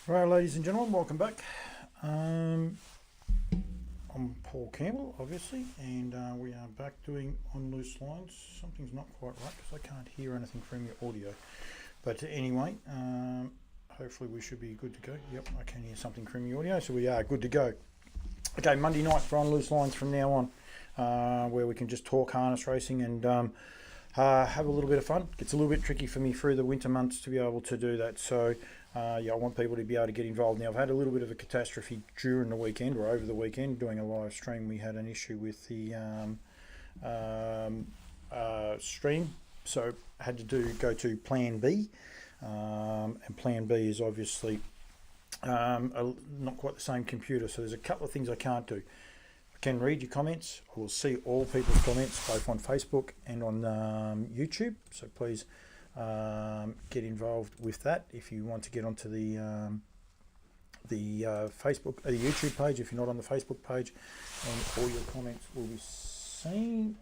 Right, ladies and gentlemen, welcome back. I'm Paul Campbell, obviously, and we are back doing On Loose Lines. Something's not quite right because I can't hear anything from your audio. But anyway, hopefully we should be good to go. Yep, I can hear something from your audio, so we are good to go. Okay, Monday night for On Loose Lines from now on, where we can just talk harness racing and have a little bit of fun. It's a little bit tricky for me through the winter months to be able to do that, so I want people to be able to get involved. Now, I've had a little bit of a catastrophe during the weekend or over the weekend doing a live stream. We had an issue with the stream, so I had to go to Plan B, and Plan B is obviously not quite the same computer, so there's a couple of things I can't do. I can read your comments. I will see all people's comments both on Facebook and on YouTube, so please get involved with that if you want to get onto the Facebook, the YouTube page if you're not on the Facebook page, and all your comments will be seen.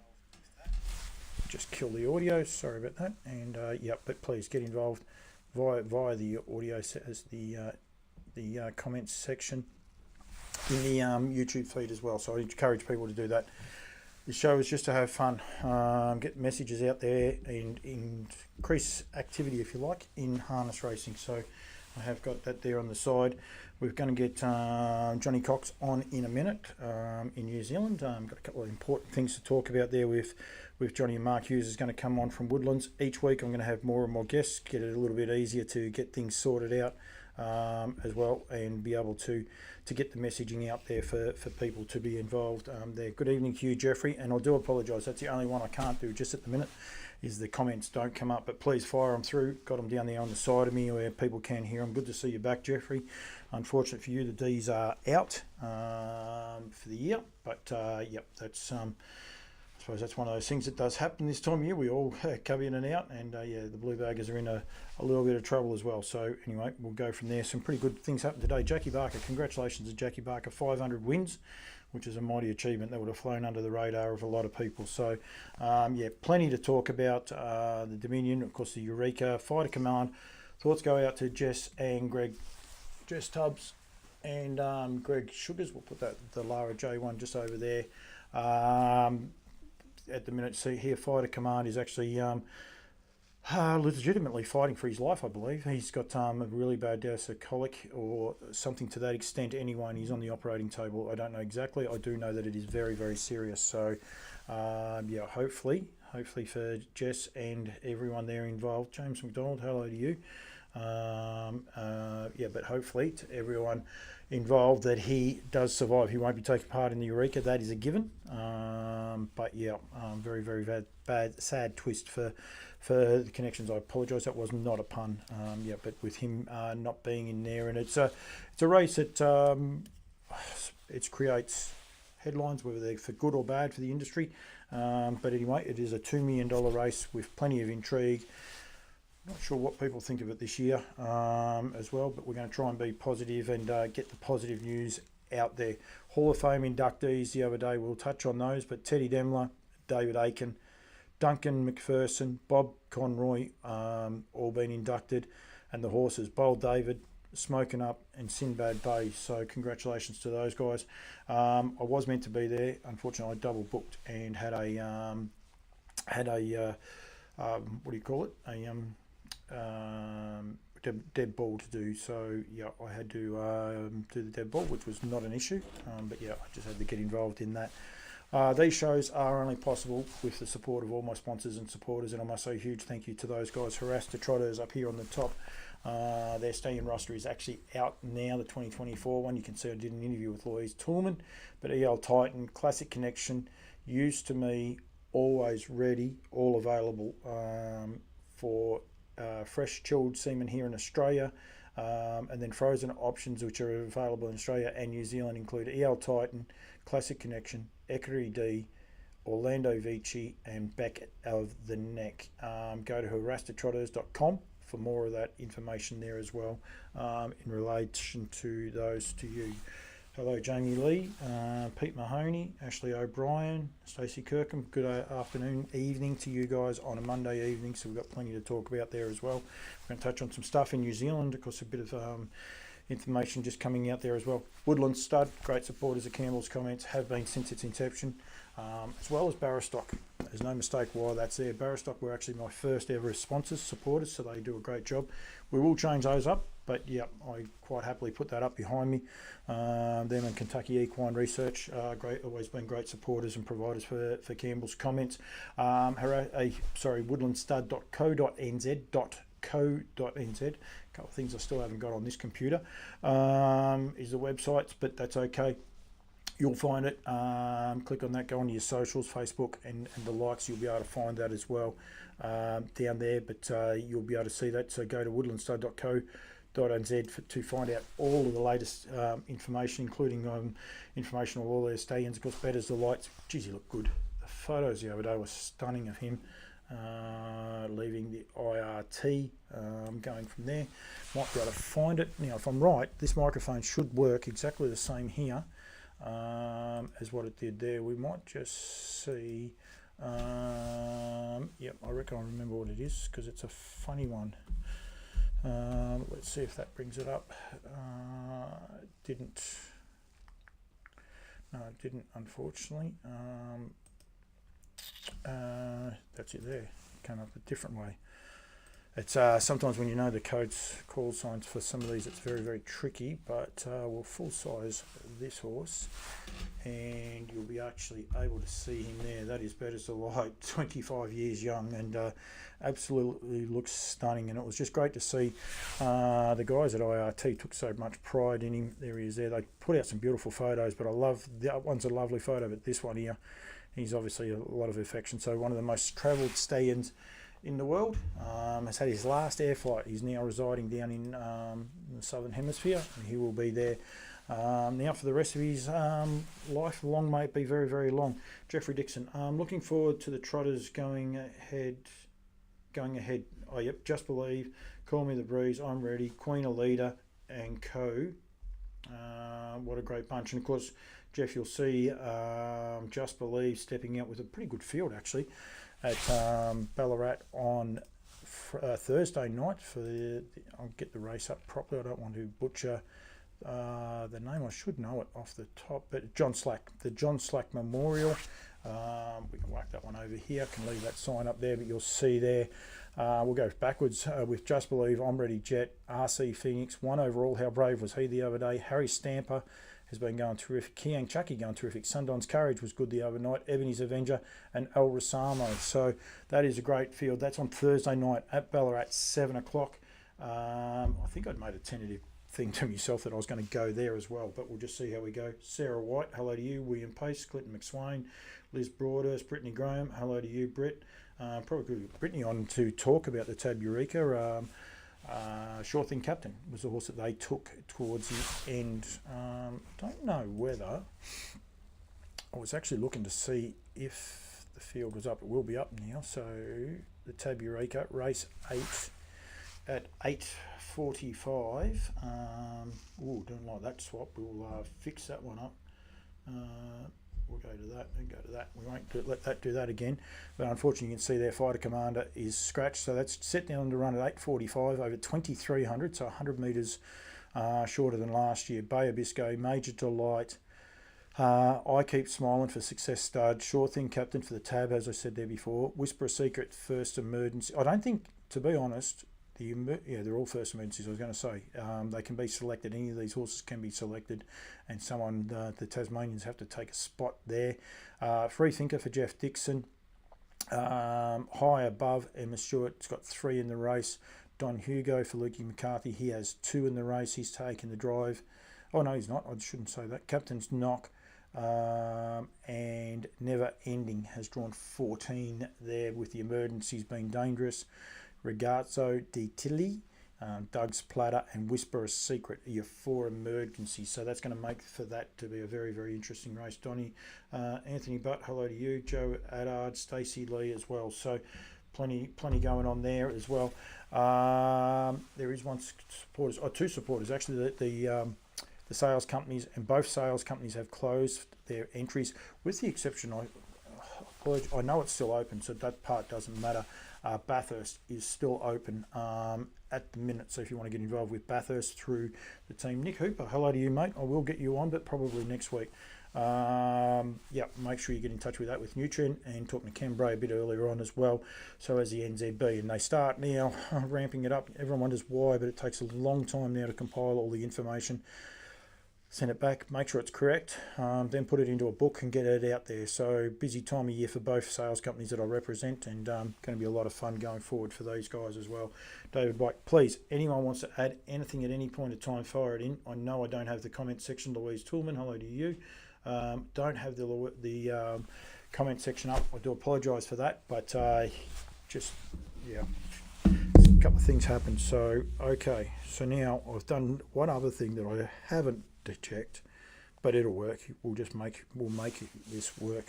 Just kill the audio, sorry about that, and but please get involved via the audio as the comments section in the YouTube feed as well. So I encourage people to do that. The show is just to have fun, get messages out there and increase activity, if you like, in harness racing. So I have got that there on the side. We're going to get Johnny Cox on in a minute in New Zealand. Got a couple of important things to talk about there with Johnny, and Mark Hughes is going to come on from Woodlands. Each week I'm going to have more and more guests, get it a little bit easier to get things sorted out as well, and be able to get the messaging out there for people to be involved there. Good evening to you, Jeffrey, and I do apologise, that's the only one I can't do just at the minute, is the comments don't come up, but please fire them through. Got them down there on the side of me where people can hear them. Good to see you back, Jeffrey. Unfortunate for you, the D's are out for the year, but that's I suppose that's one of those things that does happen this time of year. We all come in and out, and the Blue Baggers are in a little bit of trouble as well. So anyway, we'll go from there. Some pretty good things happened today. Jackie Barker, congratulations to Jackie Barker, 500 wins, which is a mighty achievement that would have flown under the radar of a lot of people. So plenty to talk about. The Dominion, of course, the Eureka, Fighter Command. Thoughts go out to Jess and Greg, Jess Tubbs and Greg Sugars. We'll put the Lara J1 just over there. At the minute, see here, Fighter Command is actually legitimately fighting for his life, I believe. He's got a really bad dose of colic or something to that extent anyway, and he's on the operating table. I don't know exactly. I do know that it is very, very serious. So, hopefully for Jess and everyone there involved. James McDonald, hello to you. But hopefully to everyone involved that he does survive. He won't be taking part in the Eureka, that is a given. Very, very bad, sad twist for the connections. I apologise, that was not a pun. But with him not being in there, and it's a race that it creates headlines, whether they're for good or bad for the industry. But anyway, it is a $2 million race with plenty of intrigue. Not sure what people think of it this year as well, but we're going to try and be positive and get the positive news out there. Hall of Fame inductees the other day, we'll touch on those, but Teddy Demler, David Aiken, Duncan McPherson, Bob Conroy, all been inducted, and the horses, Bold David, Smoking Up, and Sinbad Bay. So congratulations to those guys. I was meant to be there. Unfortunately, I double booked and had a what do you call it? Dead ball to do, so I had to do the dead ball, which was not an issue, I just had to get involved in that. These shows are only possible with the support of all my sponsors and supporters, and I must say a huge thank you to those guys. Harassed Trotters up here on the top. Their stallion roster is actually out now, the 2024 one. You can see I did an interview with Louise Toolman, but EL Titan, Classic Connection, Used to Me, always ready, all available for fresh chilled semen here in Australia, and then frozen options which are available in Australia and New Zealand include EL Titan, Classic Connection, Equity D, Orlando Vici, and Back of the Neck. Go to harassedtrotters.com for more of that information there as well in relation to those to you. Hello, Jamie Lee, Pete Mahoney, Ashley O'Brien, Stacey Kirkham. Good afternoon, evening to you guys on a Monday evening. So we've got plenty to talk about there as well. We're going to touch on some stuff in New Zealand. Of course, a bit of information just coming out there as well. Woodlands Stud, great supporters of Campbell's Comments, have been since its inception, as well as Barrastock. There's no mistake why that's there. Barrastock were actually my first ever sponsors, supporters, so they do a great job. We will change those up, but yeah, I quite happily put that up behind me. Them and Kentucky Equine Research, always been great supporters and providers for Campbell's Comments. Woodlandstud.co.nz. .co.nz. A couple of things I still haven't got on this computer is the websites, but that's okay. You'll find it. Click on that, go on your socials, Facebook and the likes. You'll be able to find that as well down there, but you'll be able to see that. So go to woodlandstud.co.nz to find out all of the latest information, including information on all their stallions. Of course, betters the lights. Geez, he looked good. The photos the other day were stunning of him. Leaving the IRT, going from there. Might be able to find it. Now, if I'm right, this microphone should work exactly the same here as what it did there. We might just see. Yep, I reckon I remember what it is because it's a funny one. Let's see if that brings it up. It didn't. No, it didn't, unfortunately. That's it there. Came up a different way. It's sometimes when you know the codes, call signs for some of these, it's very, very tricky, but we'll full size this horse and you'll be actually able to see him there. That is Better to Light, 25 years young, and absolutely looks stunning. And it was just great to see the guys at IRT took so much pride in him. There he is there. They put out some beautiful photos, but I love, that one's a lovely photo, but this one here, he's obviously a lot of affection. So one of the most travelled stallions in the world, has had his last air flight. He's now residing down in the southern hemisphere, and he will be there now for the rest of his life. Long may it be, very, very long. Jeffrey Dixon, looking forward to the trotters going ahead. Oh yep, Just Believe, Call Me the Breeze, I'm Ready, Queen Alida and Co. What a great bunch. And of course, Jeff, you'll see Just Believe stepping out with a pretty good field actually at Ballarat on Thursday night. I'll get the race up properly. I don't want to butcher the name. I should know it off the top, but the John Slack Memorial. We can whack that one over here. I can leave that sign up there, but you'll see there. We'll go backwards with Just Believe, I'm Ready, Jet, RC Phoenix, 1 overall. How brave was he the other day? Harry Stamper has been going terrific. Kiang Chucky going terrific. Sundon's Courage was good the other night. Ebony's Avenger and El Rosamo. So that is a great field. That's on Thursday night at Ballarat, 7 o'clock. I think I'd made a tentative thing to myself that I was going to go there as well, but we'll just see how we go. Sarah White, hello to you. William Pace, Clinton McSwain, Liz Broadhurst, Brittany Graham, hello to you, Britt. Probably could get Brittany on to talk about the Tab Eureka. Sure Thing Captain was the horse that they took towards the end. Don't know whether, I was actually looking to see if the field was up. It will be up now. So the Tab Eureka, race 8 at 8:45. Don't like that swap. We'll fix that one up. We'll go to that and go to that. We won't let that do that again. But unfortunately, you can see their Fighter Commander is scratched. So that's set down to run at 8:45 over 2,300, so 100 metres shorter than last year. Bay of Biscay, Major Delight. I Keep Smiling for Success Stud. Sure Thing Captain for the Tab, as I said there before. Whisper a Secret, First Emergency. I don't think, to be honest, they're all first emergencies. I was going to say they can be selected. Any of these horses can be selected, and the Tasmanians have to take a spot there. Free Thinker for Jeff Dixon. High Above, Emma Stewart's got 3 in the race. Don Hugo for Lukey McCarthy. He has 2 in the race. He's taken the drive. Oh no, he's not. I shouldn't say that. Captain's Knock and Never Ending has drawn 14 there, with the emergencies being Dangerous, Ragazzo di Tilly, Doug's Platter and Whisper a Secret are your 4 emergencies. So that's going to make for that to be a very, very interesting race. Donny, Anthony Butt, hello to you. Joe Addard, Stacey Lee as well. So plenty going on there as well. There is two supporters actually. The sales companies, and both sales companies have closed their entries, with the exception, I know it's still open, so that part doesn't matter. Bathurst is still open, at the minute. So if you want to get involved with Bathurst through the team, Nick Hooper, hello to you, mate. I will get you on, but probably next week. Make sure you get in touch with that with Nutrient, and talking to Cambrai a bit earlier on as well. So as the NZB, and they start now ramping it up. Everyone wonders why, but it takes a long time now to compile all the information, send it back, make sure it's correct, then put it into a book and get it out there. So busy time of year for both sales companies that I represent, and going to be a lot of fun going forward for these guys as well. David White, please, anyone wants to add anything at any point of time, fire it in. I know I don't have the comment section. Louise Toolman, hello to you. Don't have the comment section up. I do apologise for that, but a couple of things happened. So okay, so now I've done one other thing that I haven't checked, but it'll work. We'll make this work,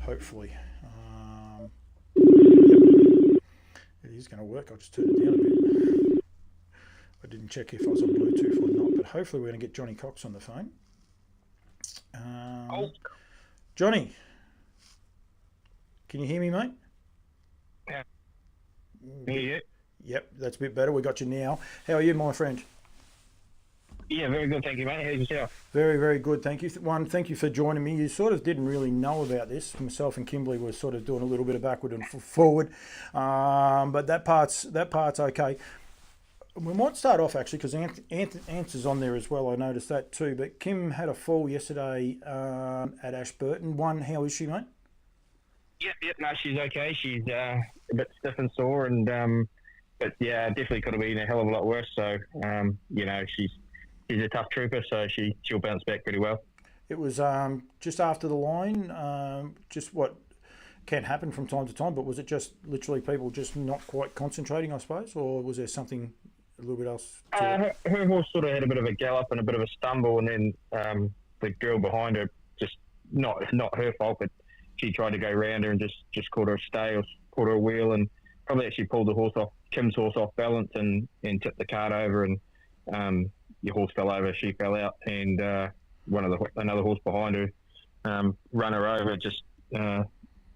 hopefully. It is going to work. I'll just turn it down a bit. I didn't check if I was on Bluetooth or not, but hopefully we're going to get Johnny Cox on the phone. Johnny, can you hear me, mate? Yeah. Hear you? Yep, that's a bit better. We got you now. How are you, my friend? Yeah, very good, thank you, mate. How's yourself? Very, very good, thank you. One, thank you for joining me. You sort of didn't really know about this. Myself and Kimberly were sort of doing a little bit of backward and forward, but that part's okay. We might start off actually, because Ants on there as well. I noticed that too. But Kim had a fall yesterday at Ashburton. How is she, mate? Yep. No, she's okay. She's a bit stiff and sore, and but yeah, definitely could have been a hell of a lot worse. So she's a tough trooper, so she'll bounce back pretty well. It was just after the line. Just what can happen from time to time, but was it just literally people just not quite concentrating, I suppose, or was there something a little bit else? Her horse sort of had a bit of a gallop and a bit of a stumble, and then the girl behind her, just not her fault, but she tried to go round her and just caught her a stay or caught her a wheel, and probably actually pulled Kim's horse off balance and tipped the cart over, and your horse fell over, she fell out, and another horse behind her run her over, just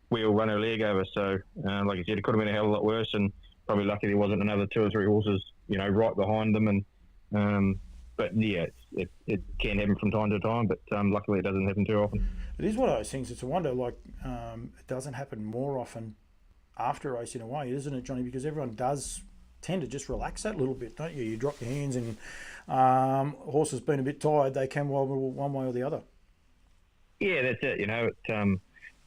wheel run her leg over. So like I said, it could have been a hell of a lot worse, and probably lucky there wasn't another 2 or 3 horses right behind them. And but yeah, it can happen from time to time, but luckily it doesn't happen too often. It is one of those things. It's a wonder, it doesn't happen more often after a race in a way, isn't it, Johnny? Because everyone does tend to just relax that little bit, don't you? You drop your hands, and horses been a bit tired, they can wobble one way or the other. Yeah, that's it.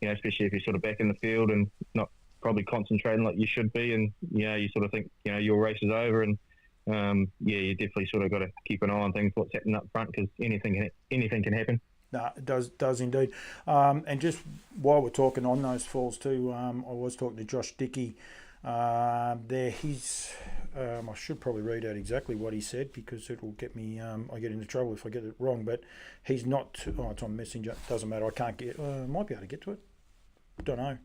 Especially if you're sort of back in the field and not probably concentrating like you should be, and you sort of think your race is over, and you definitely sort of got to keep an eye on things, what's happening up front, because anything can happen. No, it does indeed. And just while we're talking on those falls too, I was talking to Josh Dickey there. I should probably read out exactly what he said, because it will get me, I get into trouble if I get it wrong, but he's not, it's on Messenger, doesn't matter, I can't get, might be able to get to it, don't know.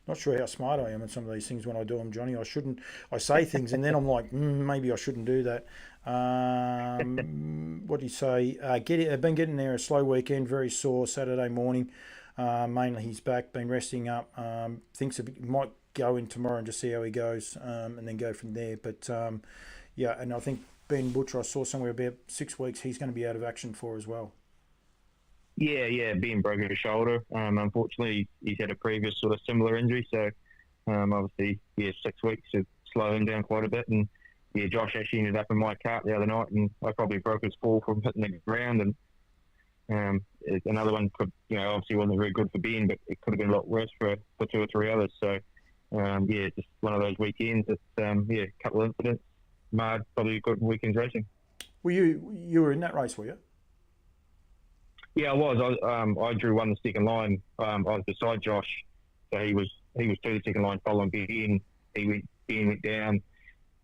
Not sure how smart I am in some of these things when I do them, Johnny. I say things and then I'm like, maybe I shouldn't do that. What do you say? I've been getting there a slow weekend, very sore Saturday morning. Mainly he's back, been resting up. Thinks might go in tomorrow and just see how he goes, and then go from there. But and I think Ben Butcher, I saw somewhere about 6 weeks, he's going to be out of action for as well. Yeah, Ben broke his shoulder. Unfortunately, he's had a previous sort of similar injury, so obviously, 6 weeks to slow him down quite a bit. And Josh actually ended up in my cart the other night, and I probably broke his fall from hitting the ground. And another one could, obviously wasn't very good for Ben, but it could have been a lot worse for 2 or 3 others. So just one of those weekends. It's a couple of incidents marred probably a good weekend's racing. Were you were in that race, were you? Yeah, I was. I drew one the second line. I was beside Josh, so he was to the second line following Ben. Ben went down.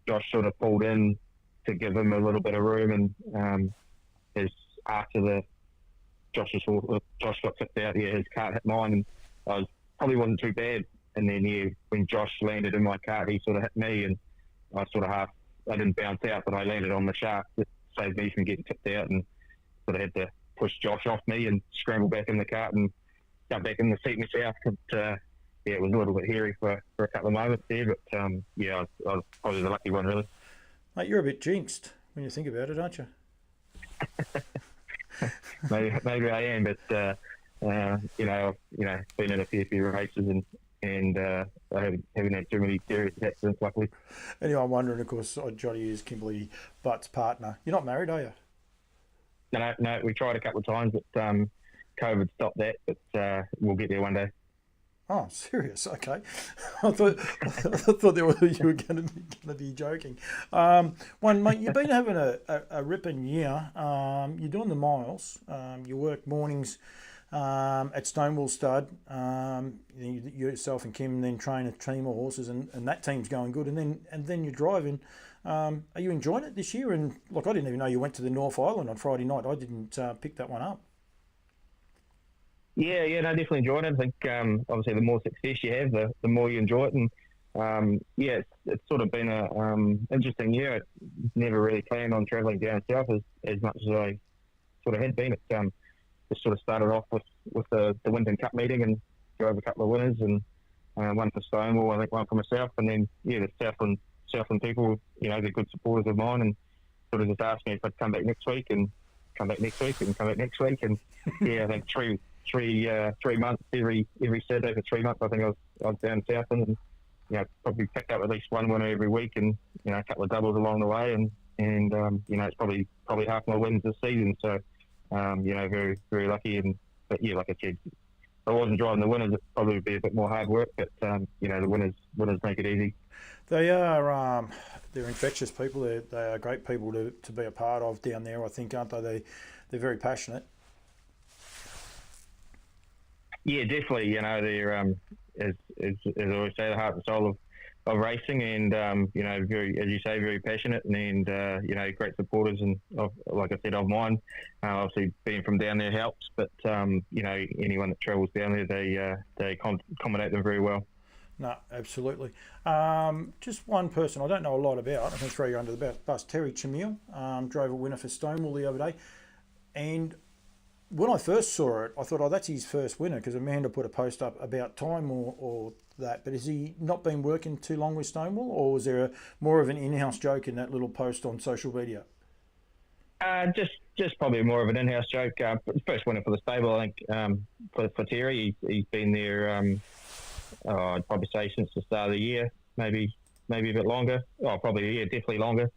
Josh sort of pulled in to give him a little bit of room, and Josh got tipped out. His cart hit mine, and probably wasn't too bad. And then when Josh landed in my cart, he sort of hit me, and I didn't bounce out, but I landed on the shaft. It saved me from getting tipped out, and sort of had to push Josh off me and scramble back in the cart and jump back in the seat myself. But, it was a little bit hairy for a couple of moments there, but I was probably the lucky one, really. Mate, you're a bit jinxed when you think about it, aren't you? Maybe I am, but been in a few races and I haven't had too many serious accidents, luckily. Anyone wondering, of course, Johnny is Kimberly Butt's partner. You're not married, are you? No, we tried a couple of times, but COVID stopped that. But we'll get there one day. Oh, serious? Okay. I thought you were going to be joking. One mate, you've been having a ripping year. You're doing the miles. You work mornings at Stonewall Stud. You yourself and Kim then train a team of horses, and that team's going good. And then you're driving. Are you enjoying it this year? And look, I didn't even know you went to the North Island on Friday night. I didn't pick that one up. Yeah, no, definitely enjoyed it. I think obviously the more success you have, the more you enjoy it. And it's sort of been a interesting year. I never really planned on travelling down south as much as I sort of had been. It just sort of started off with the Winton Cup meeting and drove a couple of winners and one for Stonewall, I think one for myself, and then the Southland people, they're good supporters of mine, and sort of just asked me if I'd come back next week and come back next week and come back next week, and I think 3 months every Saturday for 3 months. I think I was down Southland and probably picked up at least one winner every week and a couple of doubles along the way, and it's probably half my wins this season. So very very lucky, but like I said, if I wasn't driving the winners, it probably would be a bit more hard work. But the winners make it easy. They are they're infectious people. They are great people to be a part of down there, I think, aren't they? They're very passionate. Yeah, definitely. They're as I always say, the heart and soul of racing, and very, as you say, very passionate, and great supporters, and like I said, of mine. Obviously, being from down there helps, but anyone that travels down there, they accommodate them very well. No, absolutely. Just one person I don't know a lot about. I can throw you under the bus. Terry Chamil drove a winner for Stonewall the other day, and when I first saw it, I thought, that's his first winner, because Amanda put a post up about time or that. But has he not been working too long with Stonewall, or was there more of an in-house joke in that little post on social media? Just probably more of an in-house joke. First winner for the stable, I think, for Terry. He's been there, I'd probably say since the start of the year, maybe a bit longer. Oh, probably, definitely longer.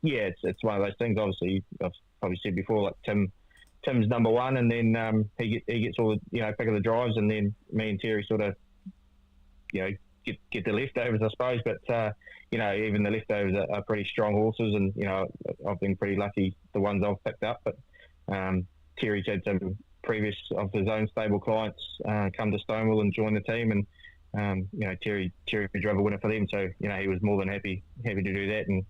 It's one of those things. Obviously, I've probably said before, like Tim's number one, and then he gets all the pick of the drives, and then me and Terry sort of get the leftovers, I suppose. But even the leftovers are pretty strong horses, and I've been pretty lucky the ones I've picked up. But Terry's had some previous of his own stable clients come to Stonewall and join the team, and Terry drove a winner for them, so he was more than happy to do that, and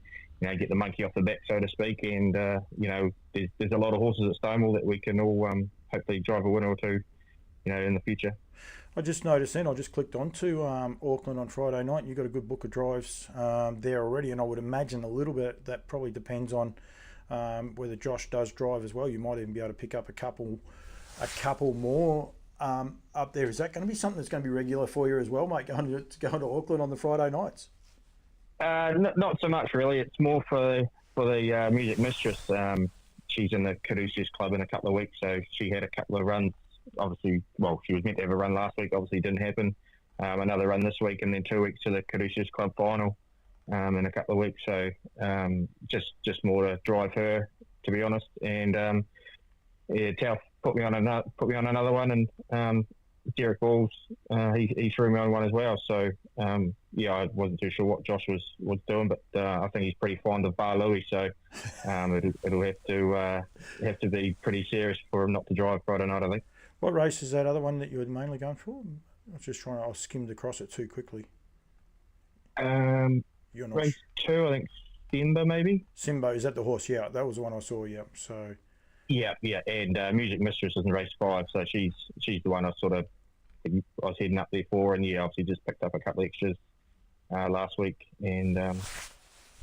get the monkey off the back, so to speak. And there's a lot of horses at Stonewall that we can all hopefully drive a winner or two in the future. I just noticed then, I just clicked onto Auckland on Friday night, and you've got a good book of drives there already, and I would imagine a little bit that probably depends on whether Josh does drive as well. You might even be able to pick up a couple more up there. Is that going to be something that's going to be regular for you as well, mate, going to Auckland on the Friday nights? Not so much, really. It's more for the Music Mistress. She's in the Caduceus Club in a couple of weeks, so she had a couple of runs. Obviously, she was meant to have a run last week. Obviously, didn't happen. Another run this week, and then 2 weeks to the Caduceus Club final in a couple of weeks. So just more to drive her, to be honest. And Taff put me on another one, and Derek Balls, he threw me on one as well. So I wasn't too sure what Josh was doing, but I think he's pretty fond of Bar Louis, so it'll have to be pretty serious for him not to drive Friday night, I think. What race is that other one that you were mainly going for? I skimmed across it too quickly. Race 2, I think Simba maybe. Simba, is that the horse? Yeah, that was the one I saw. Yeah, so. Yeah, and Music Mistress is in race 5, so she's the one I was heading up there for, and obviously just picked up a couple of extras last week, and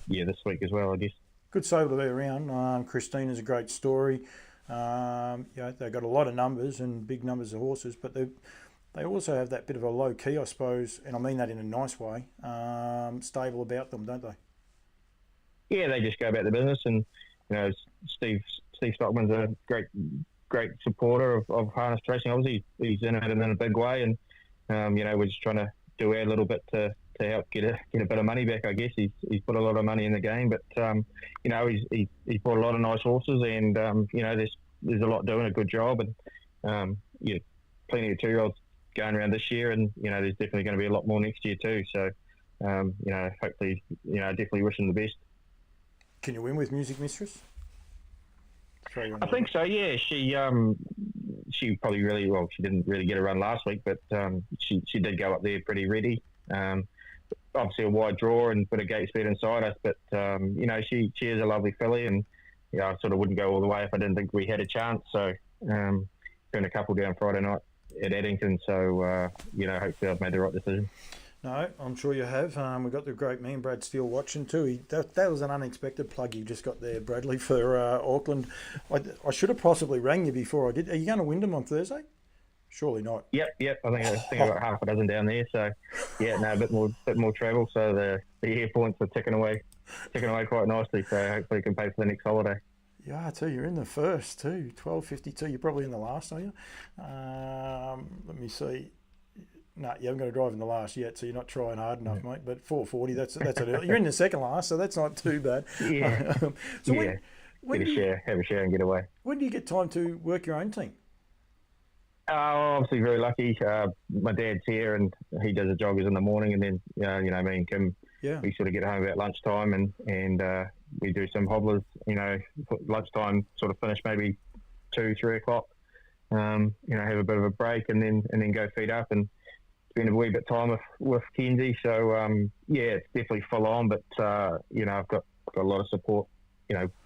this week as well, I guess. Good stable to be around. Christina's a great story. They've got a lot of numbers and big numbers of horses, but they also have that bit of a low key, I suppose, and I mean that in a nice way, stable about them, don't they? yeah, they just go about the business. And Steve Stockman's a great supporter of harness racing. Obviously, he's in it in a big way, and we're just trying to do our little bit to help get a bit of money back. I guess he's put a lot of money in the game, but he's bought a lot of nice horses, and there's a lot doing a good job, and plenty of 2-year-olds going around this year, and there's definitely going to be a lot more next year too. So hopefully, definitely wish him the best. Can you win with Music Mistress? I think so. Yeah, she probably really well. She didn't really get a run last week, but she did go up there pretty ready. Obviously a wide draw and a bit of gate speed inside us, but she is a lovely filly, and I sort of wouldn't go all the way if I didn't think we had a chance. So turned a couple down Friday night at Addington, so hopefully I've made the right decision. No, I'm sure you have. We've got the great man Brad Steele watching too. That was an unexpected plug you just got there, Bradley, for Auckland. I should have possibly rang you before I did. Are you going to Wyndham on Thursday? Surely not. Yep. I think I've got half a dozen down there. So yeah, no, a bit more travel. So the air points are ticking away quite nicely. So hopefully you can pay for the next holiday. Yeah, too. You're in the first too. 12:52. You're probably in the last, are you? Let me see. No, you haven't got to drive in the last yet, so you're not trying hard enough, mate. But 4:40, that's you're in the second last, so that's not too bad. Yeah. Have a share and get away. When do you get time to work your own team? Obviously very lucky. My dad's here, and he does the joggers in the morning, and then me and Kim, we sort of get home about lunchtime, and we do some hobblers. Lunchtime sort of finish maybe 2-3 o'clock. Have a bit of a break, and then go feed up and spend a wee bit of time with Kenzie. So it's definitely full on, but I've got a lot of support.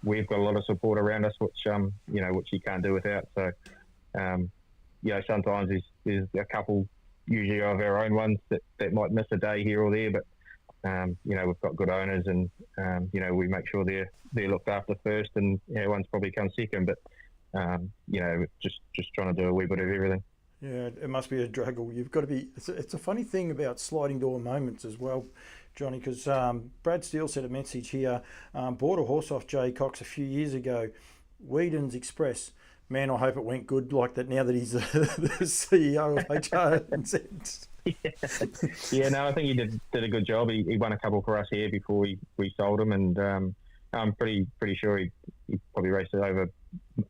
We've got a lot of support around us, which you can't do without. So sometimes there's a couple, usually of our own ones that might miss a day here or there, but we've got good owners, and we make sure they're looked after first, and one's probably come second, but just trying to do a wee bit of everything. Yeah, it must be a struggle. You've got to be. It's a funny thing about sliding door moments as well, Johnny, because Brad Steele sent a message here. Bought a horse off Jay Cox a few years ago, Whedon's Express. Man, I hope it went good like that now that he's the CEO of HR. No, I think he did a good job. He won a couple for us here before we sold him, and I'm pretty sure he probably raced it over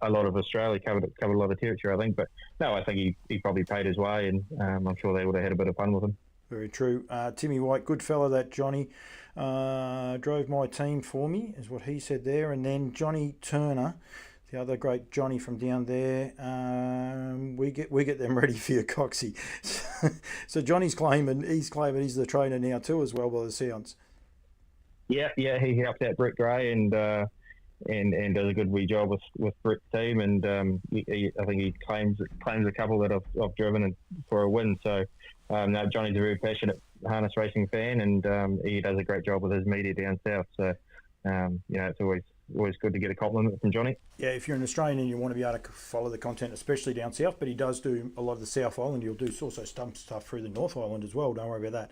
a lot of Australia, covered a lot of territory, I think. But no, I think he probably paid his way, and I'm sure they would have had a bit of fun with him. Very true. Timmy White, good fella that Johnny, drove my team for me, is what he said there. And then Johnny Turner, the other great Johnny from down there, we get them ready for you, Coxie. So Johnny's claiming he's the trainer now too, as well, by the sounds. Yeah, he helped out Brett Gray and does a good wee job with Brett's team, and I think he claims a couple that I've driven for a win. So no, Johnny's a very passionate harness racing fan, and he does a great job with his media down south. So it's always good to get a compliment from Johnny. Yeah, if you're an Australian and you want to be able to follow the content, especially down south, but he does do a lot of the South Island. He'll do also stump stuff through the North Island as well. Don't worry about that.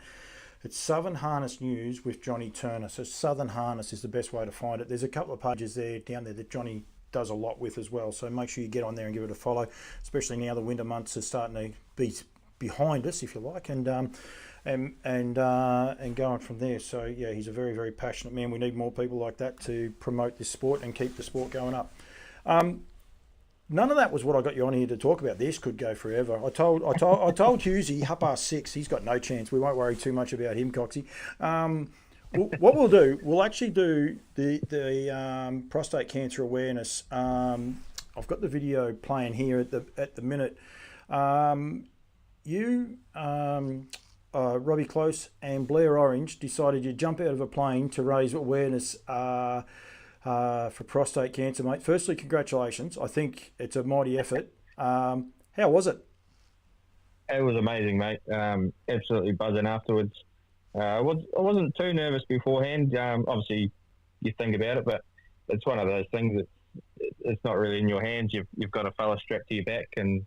It's Southern Harness News with Johnny Turner. So Southern Harness is the best way to find it. There's a couple of pages down there that Johnny does a lot with as well. So make sure you get on there and give it a follow, especially now the winter months are starting to be behind us, if you like, and going from there. So yeah, he's a very, very passionate man. We need more people like that to promote this sport and keep the sport going up. None of that was what I got you on here to talk about. This could go forever. I told Hughesy 6:30. He's got no chance. We won't worry too much about him, Coxie. What we'll do, we'll actually do the prostate cancer awareness. I've got the video playing here at the minute. Robbie Close and Blair Orange decided you'd jump out of a plane to raise awareness for prostate cancer, mate. Firstly, congratulations. I think it's a mighty effort. How was it? It was amazing, mate. Absolutely buzzing afterwards. I wasn't too nervous beforehand. Obviously, you think about it, but it's one of those things that it's not really in your hands. You've got a fella strapped to your back, and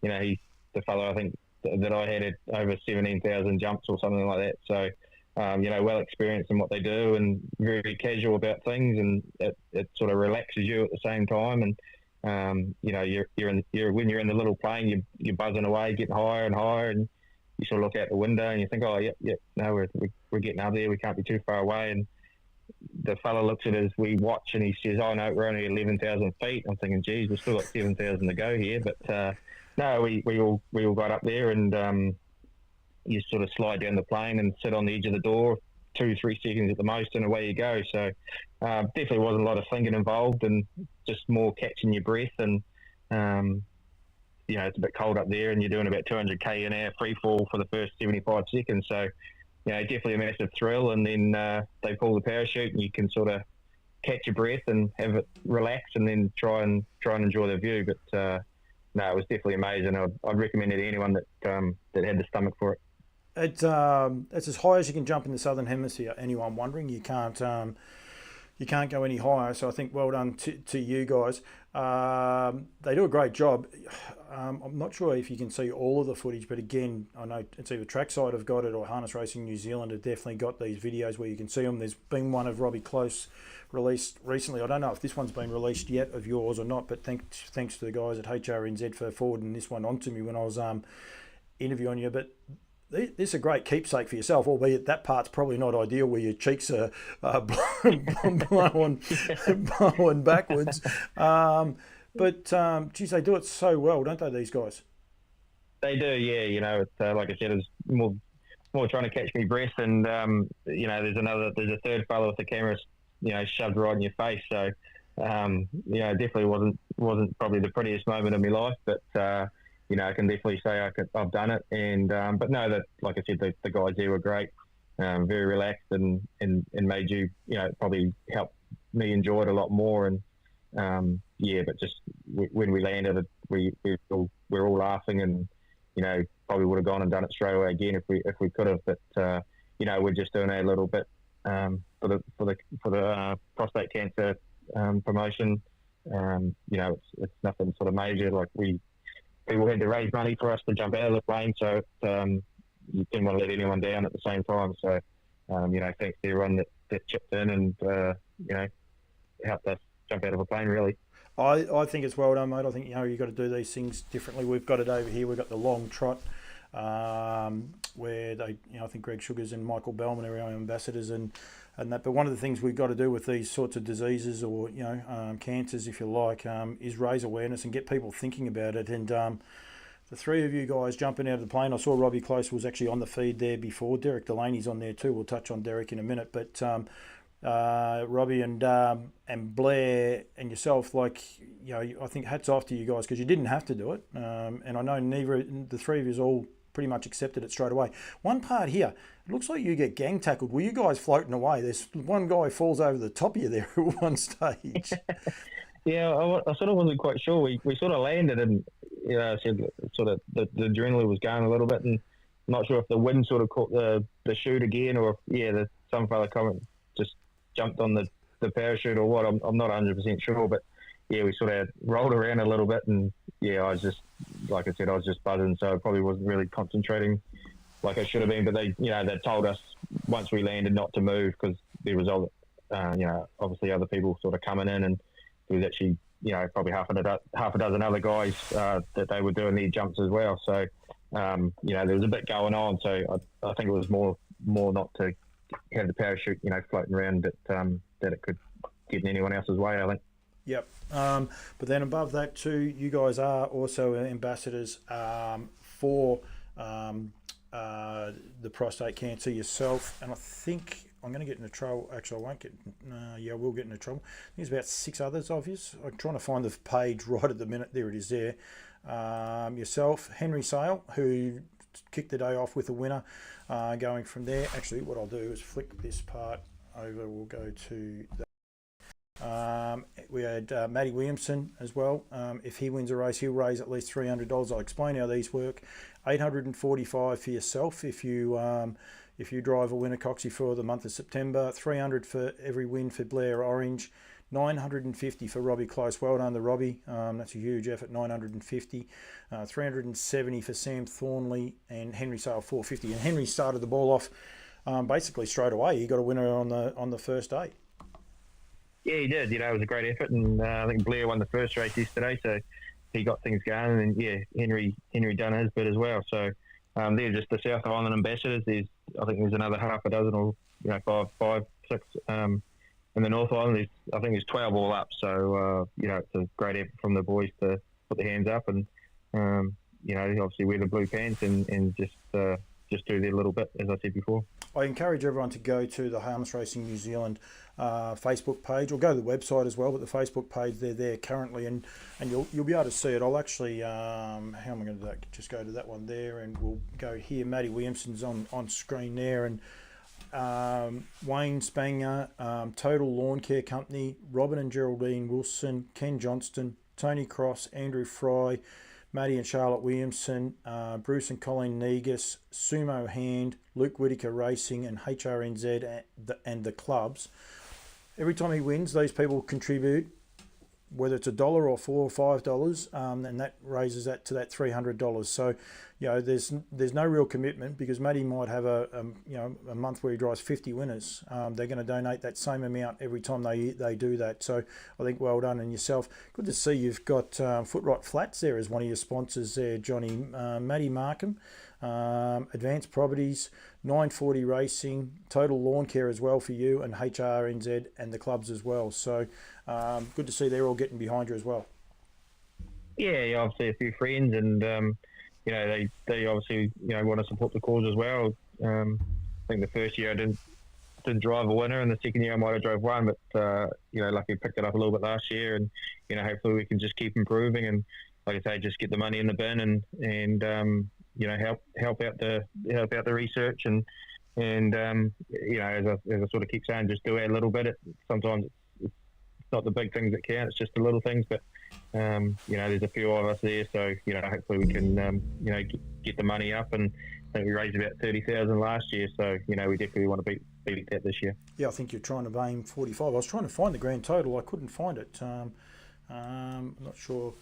he's the fellow I think that I had at over 17,000 jumps or something like that. So well experienced in what they do and very casual about things, and it sort of relaxes you at the same time. And when you're in the little plane, you're buzzing away, getting higher and higher, and you sort of look out the window and you think, oh, yep, no, we're getting up there. We can't be too far away. And the fella looks at us, we watch, and he says, oh, no, we're only 11,000 feet. I'm thinking, geez, we've still got 7,000 to go here. But no, we all got up there, and you sort of slide down the plane and sit on the edge of the door, 2-3 seconds at the most, and away you go. So definitely wasn't a lot of thinking involved, and just more catching your breath. And it's a bit cold up there, and you're doing about 200k an hour free fall for the first 75 seconds. So definitely a massive thrill. And then they pull the parachute, and you can sort of catch your breath and have it relax, and then try and enjoy the view. But no, it was definitely amazing. I'd recommend it to anyone that had the stomach for it. It's as high as you can jump in the Southern Hemisphere. Anyone wondering? You can't go any higher. So I think well done to you guys. They do a great job. I'm not sure if you can see all of the footage, but again, I know it's either Trackside have got it or Harness Racing New Zealand have definitely got these videos where you can see them. There's been one of Robbie Close released recently. I don't know if this one's been released yet of yours or not, but thanks to the guys at HRNZ for forwarding this one onto me when I was interviewing you. But this is a great keepsake for yourself, albeit that part's probably not ideal where your cheeks are blowing backwards. But geez, they do it so well, don't they, these guys? They do, yeah. It's like I said, it's more trying to catch me breath, and there's a third fellow with the camera, shoved right in your face. So definitely wasn't probably the prettiest moment of my life, but I can definitely say I've done it. And but no, that, like I said, the guys there were great, very relaxed, and made you probably helped me enjoy it a lot more. And but just when we landed, we're all laughing, and probably would have gone and done it straight away again if we could have. But we're just doing a little bit for the prostate cancer promotion. It's nothing sort of major. Like people had to raise money for us to jump out of the plane, so you didn't want to let anyone down at the same time. So thanks to everyone that chipped in and helped us jump out of a plane, really. I think it's well done, mate. I think you've got to do these things differently. We've got it over here. We've got the long trot, where they, I think Greg Sugars and Michael Bellman are our ambassadors and that. But one of the things we've got to do with these sorts of diseases or cancers, if you like, is raise awareness and get people thinking about it. And the three of you guys jumping out of the plane, I saw Robbie Close was actually on the feed there before. Derek Delaney's on there too. We'll touch on Derek in a minute, but Robbie and Blair and yourself, I think hats off to you guys because you didn't have to do it, and I know the three of you all pretty much accepted it straight away. One part here, it looks like you get gang tackled. Were you guys floating away? There's one guy falls over the top of you there at one stage. Yeah, I sort of wasn't quite sure. We sort of landed, and I said sort of the adrenaline was going a little bit, and I'm not sure if the wind sort of caught the chute again, or if some fella just jumped on the parachute or what. I'm not 100% sure, but we sort of rolled around a little bit, and I was just, like I said, I was just buzzing, so I probably wasn't really concentrating like I should have been. But they told us once we landed not to move because there was obviously other people sort of coming in, and there was actually probably half a dozen other guys that they were doing their jumps as well. So there was a bit going on. So I think it was more not to have the parachute floating around that it could get in anyone else's way, I think. Yep. But then above that too, you guys are also ambassadors for the prostate cancer yourself, and I think I'm going to get into trouble. Actually, I won't get. We'll get into trouble. There's about 6 others of you. I'm trying to find the page right at the minute. There it is. There, yourself, Henry Sale, who kicked the day off with a winner. Going from there, actually, what I'll do is flick this part over. We'll go to that. We had Matty Williamson as well. If he wins a race, he'll raise at least $300. I'll explain how these work. $845 for yourself if you drive a winner Coxie for the month of September. $300 for every win for Blair Orange. $950 for Robbie Close. Well done to Robbie. That's a huge effort. $950. $370 for Sam Thornley, and Henry Sale $450. And Henry started the ball off basically straight away. He got a winner on the first day. Yeah, he did. It was a great effort, and I think Blair won the first race yesterday, so he got things going. And yeah, Henry done his bit as well. So they're just the South Island ambassadors. I think there's another half a dozen or five, six in the North Island. I think there's 12 all up. So it's a great effort from the boys to put their hands up and obviously wear the blue pants and just do their little bit, as I said before. I encourage everyone to go to the Harness Racing New Zealand Facebook page, or go to the website as well, but the Facebook page, they're there currently, and you'll be able to see it. I'll actually, how am I going to do that? Just go to that one there, and we'll go here. Matty Williamson's on screen there, and Wayne Spanger, Total Lawn Care Company, Robin and Geraldine Wilson, Ken Johnston, Tony Cross, Andrew Fry, Matty and Charlotte Williamson, Bruce and Colleen Negus, Sumo Hand, Luke Whitaker Racing, and HRNZ and the clubs. Every time he wins, those people contribute, whether it's $1 or $4 or $5, and that raises that to that $300. So, there's no real commitment, because Matty might have a month where he drives 50 winners. They're going to donate that same amount every time they do that. So I think well done. And yourself, good to see you've got Footright Flats there as one of your sponsors there, Johnny. Matty Markham, Advanced Properties, 940 Racing, Total Lawn Care as well for you, and HRNZ and the clubs as well. So good to see they're all getting behind you as well. Yeah, obviously a few friends, and they obviously want to support the cause as well. I think the first year I didn't drive a winner, and the second year I might have drove one, but luckily picked it up a little bit last year, and hopefully we can just keep improving, and like I say, just get the money in the bin and help out the research and as I sort of keep saying, just do our little bit. Sometimes it's not the big things that count; it's just the little things. But there's a few of us there, so hopefully we can get the money up. And I think we raised about 30,000 last year, so we definitely want to beat that this year. Yeah, I think you're trying to aim 45. I was trying to find the grand total, I couldn't find it. I'm not sure.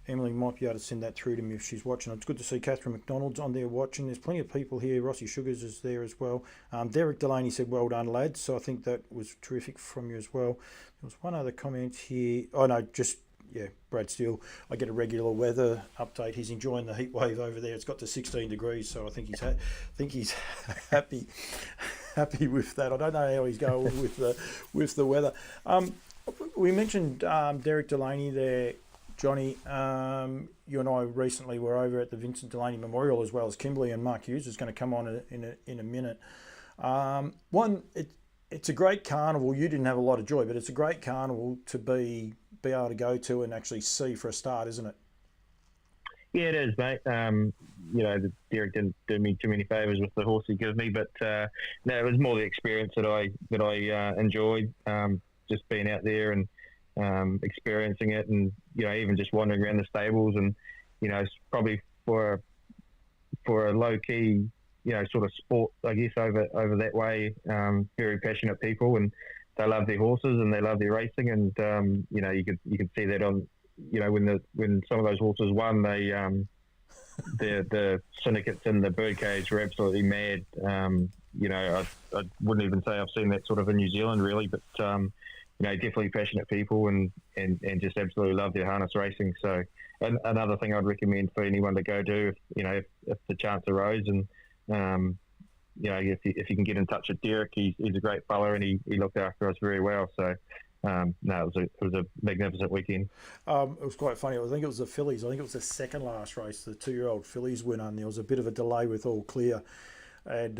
Emily might be able to send that through to me if she's watching. It's good to see Catherine McDonald's on there watching. There's plenty of people here. Rossi Sugars is there as well. Derek Delaney said, well done, lads. So I think that was terrific from you as well. There was one other comment here. Oh, no, Brad Steele. I get a regular weather update. He's enjoying the heat wave over there. It's got to 16 degrees, so I think he's happy with that. I don't know how he's going with the weather. We mentioned Derek Delaney there, Johnny. You and I recently were over at the Vincent Delaney Memorial, as well as Kimberley, and Mark Hughes is going to come on in a minute. It's a great carnival. You didn't have a lot of joy, but it's a great carnival to be able to go to and actually see for a start, isn't it? Yeah, it is, mate. Derek didn't do me too many favours with the horse he gave me, but no, it was more the experience that I enjoyed. Just being out there and experiencing it, and even just wandering around the stables, and it's probably for a low key sort of sport, I guess, over that way. Very passionate people, and they love their horses and they love their racing, and you could see that on when some of those horses won, they the syndicates in the birdcage were absolutely mad. I wouldn't even say I've seen that sort of in New Zealand really, but definitely passionate people and just absolutely love their harness racing. So another thing I'd recommend for anyone to go do if the chance arose, and if you can get in touch with Derek, he's a great fella, and he looked after us very well. So it was a magnificent weekend. It was quite funny. I think it was the fillies. I think it was the second last race, the 2-year-old fillies winner, and there was a bit of a delay with All Clear, and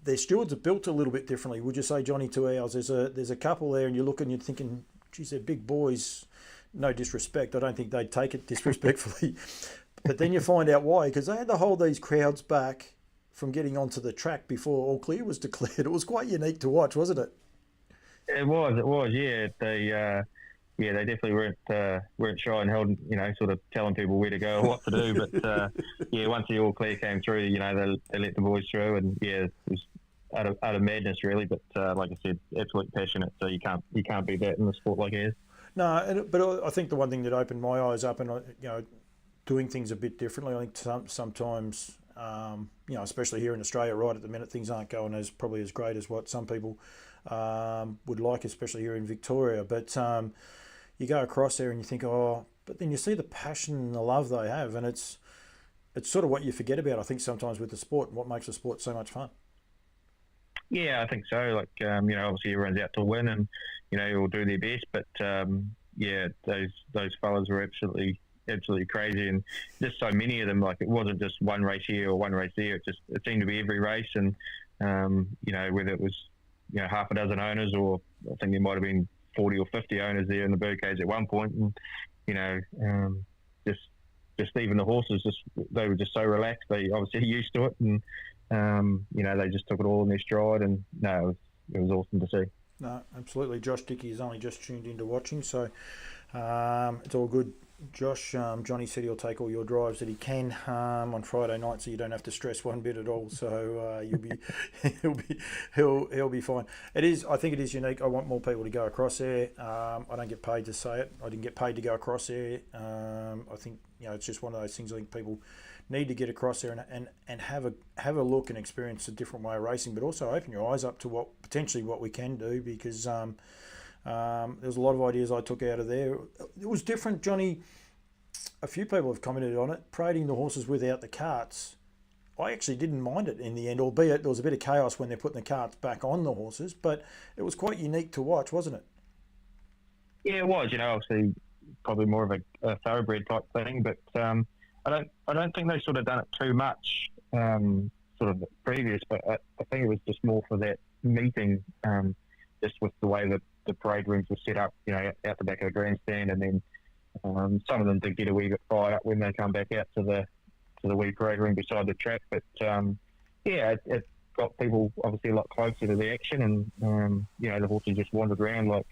their stewards are built a little bit differently. Would you say, Johnny, to ours? There's a couple there, and you look and you're thinking, geez, they're big boys. No disrespect. I don't think they'd take it disrespectfully. But then you find out why, because they had to hold these crowds back from getting onto the track before All Clear was declared. It was quite unique to watch, wasn't it? It was, yeah. They definitely weren't shy and held, sort of telling people where to go or what to do. But once the All Clear came through, they let the boys through, and it was out of madness really. But like I said, absolutely passionate. So you can't beat that in a sport like ours. No, but I think the one thing that opened my eyes up, and doing things a bit differently. I think sometimes especially here in Australia right at the minute, things aren't going as probably as great as what some people would like, especially here in Victoria. But you go across there and you think, oh, but then you see the passion and the love they have, and it's sort of what you forget about, I think, sometimes with the sport, and what makes the sport so much fun. Yeah, I think so. Like, obviously everyone's out to win, and you'll do their best. But yeah, those fellas were absolutely crazy, and just so many of them. Like, it wasn't just one race here or one race there. It seemed to be every race, and whether it was half a dozen owners, or I think there might have been 40 or 50 owners there in the birdcage at one point, and just even the horses, they were just so relaxed. They obviously used to it, and they just took it all in their stride, and no, it was awesome to see. No, absolutely. Josh Dickey has only just tuned into watching, so it's all good. Josh, Johnny said he'll take all your drives that he can on Friday night, so you don't have to stress one bit at all. So he'll be fine. I think it is unique. I want more people to go across there. I don't get paid to say it. I didn't get paid to go across there. I think it's just one of those things. I think people need to get across there and have a look and experience a different way of racing, but also open your eyes up to what we can do, because there's a lot of ideas I took out of there. It was different, Johnny. A few people have commented on it, parading the horses without the carts. I actually didn't mind it in the end, albeit there was a bit of chaos when they're putting the carts back on the horses, but it was quite unique to watch, wasn't it? Yeah, it was. Obviously probably more of a thoroughbred type thing, but I don't think they sort of done it too much sort of previous, but I think it was just more for that meeting, just with the way that the parade rooms were set up, out the back of the grandstand, and then some of them did get a wee bit fired up when they come back out to the wee parade room beside the track. But it got people obviously a lot closer to the action, and the horses just wandered around like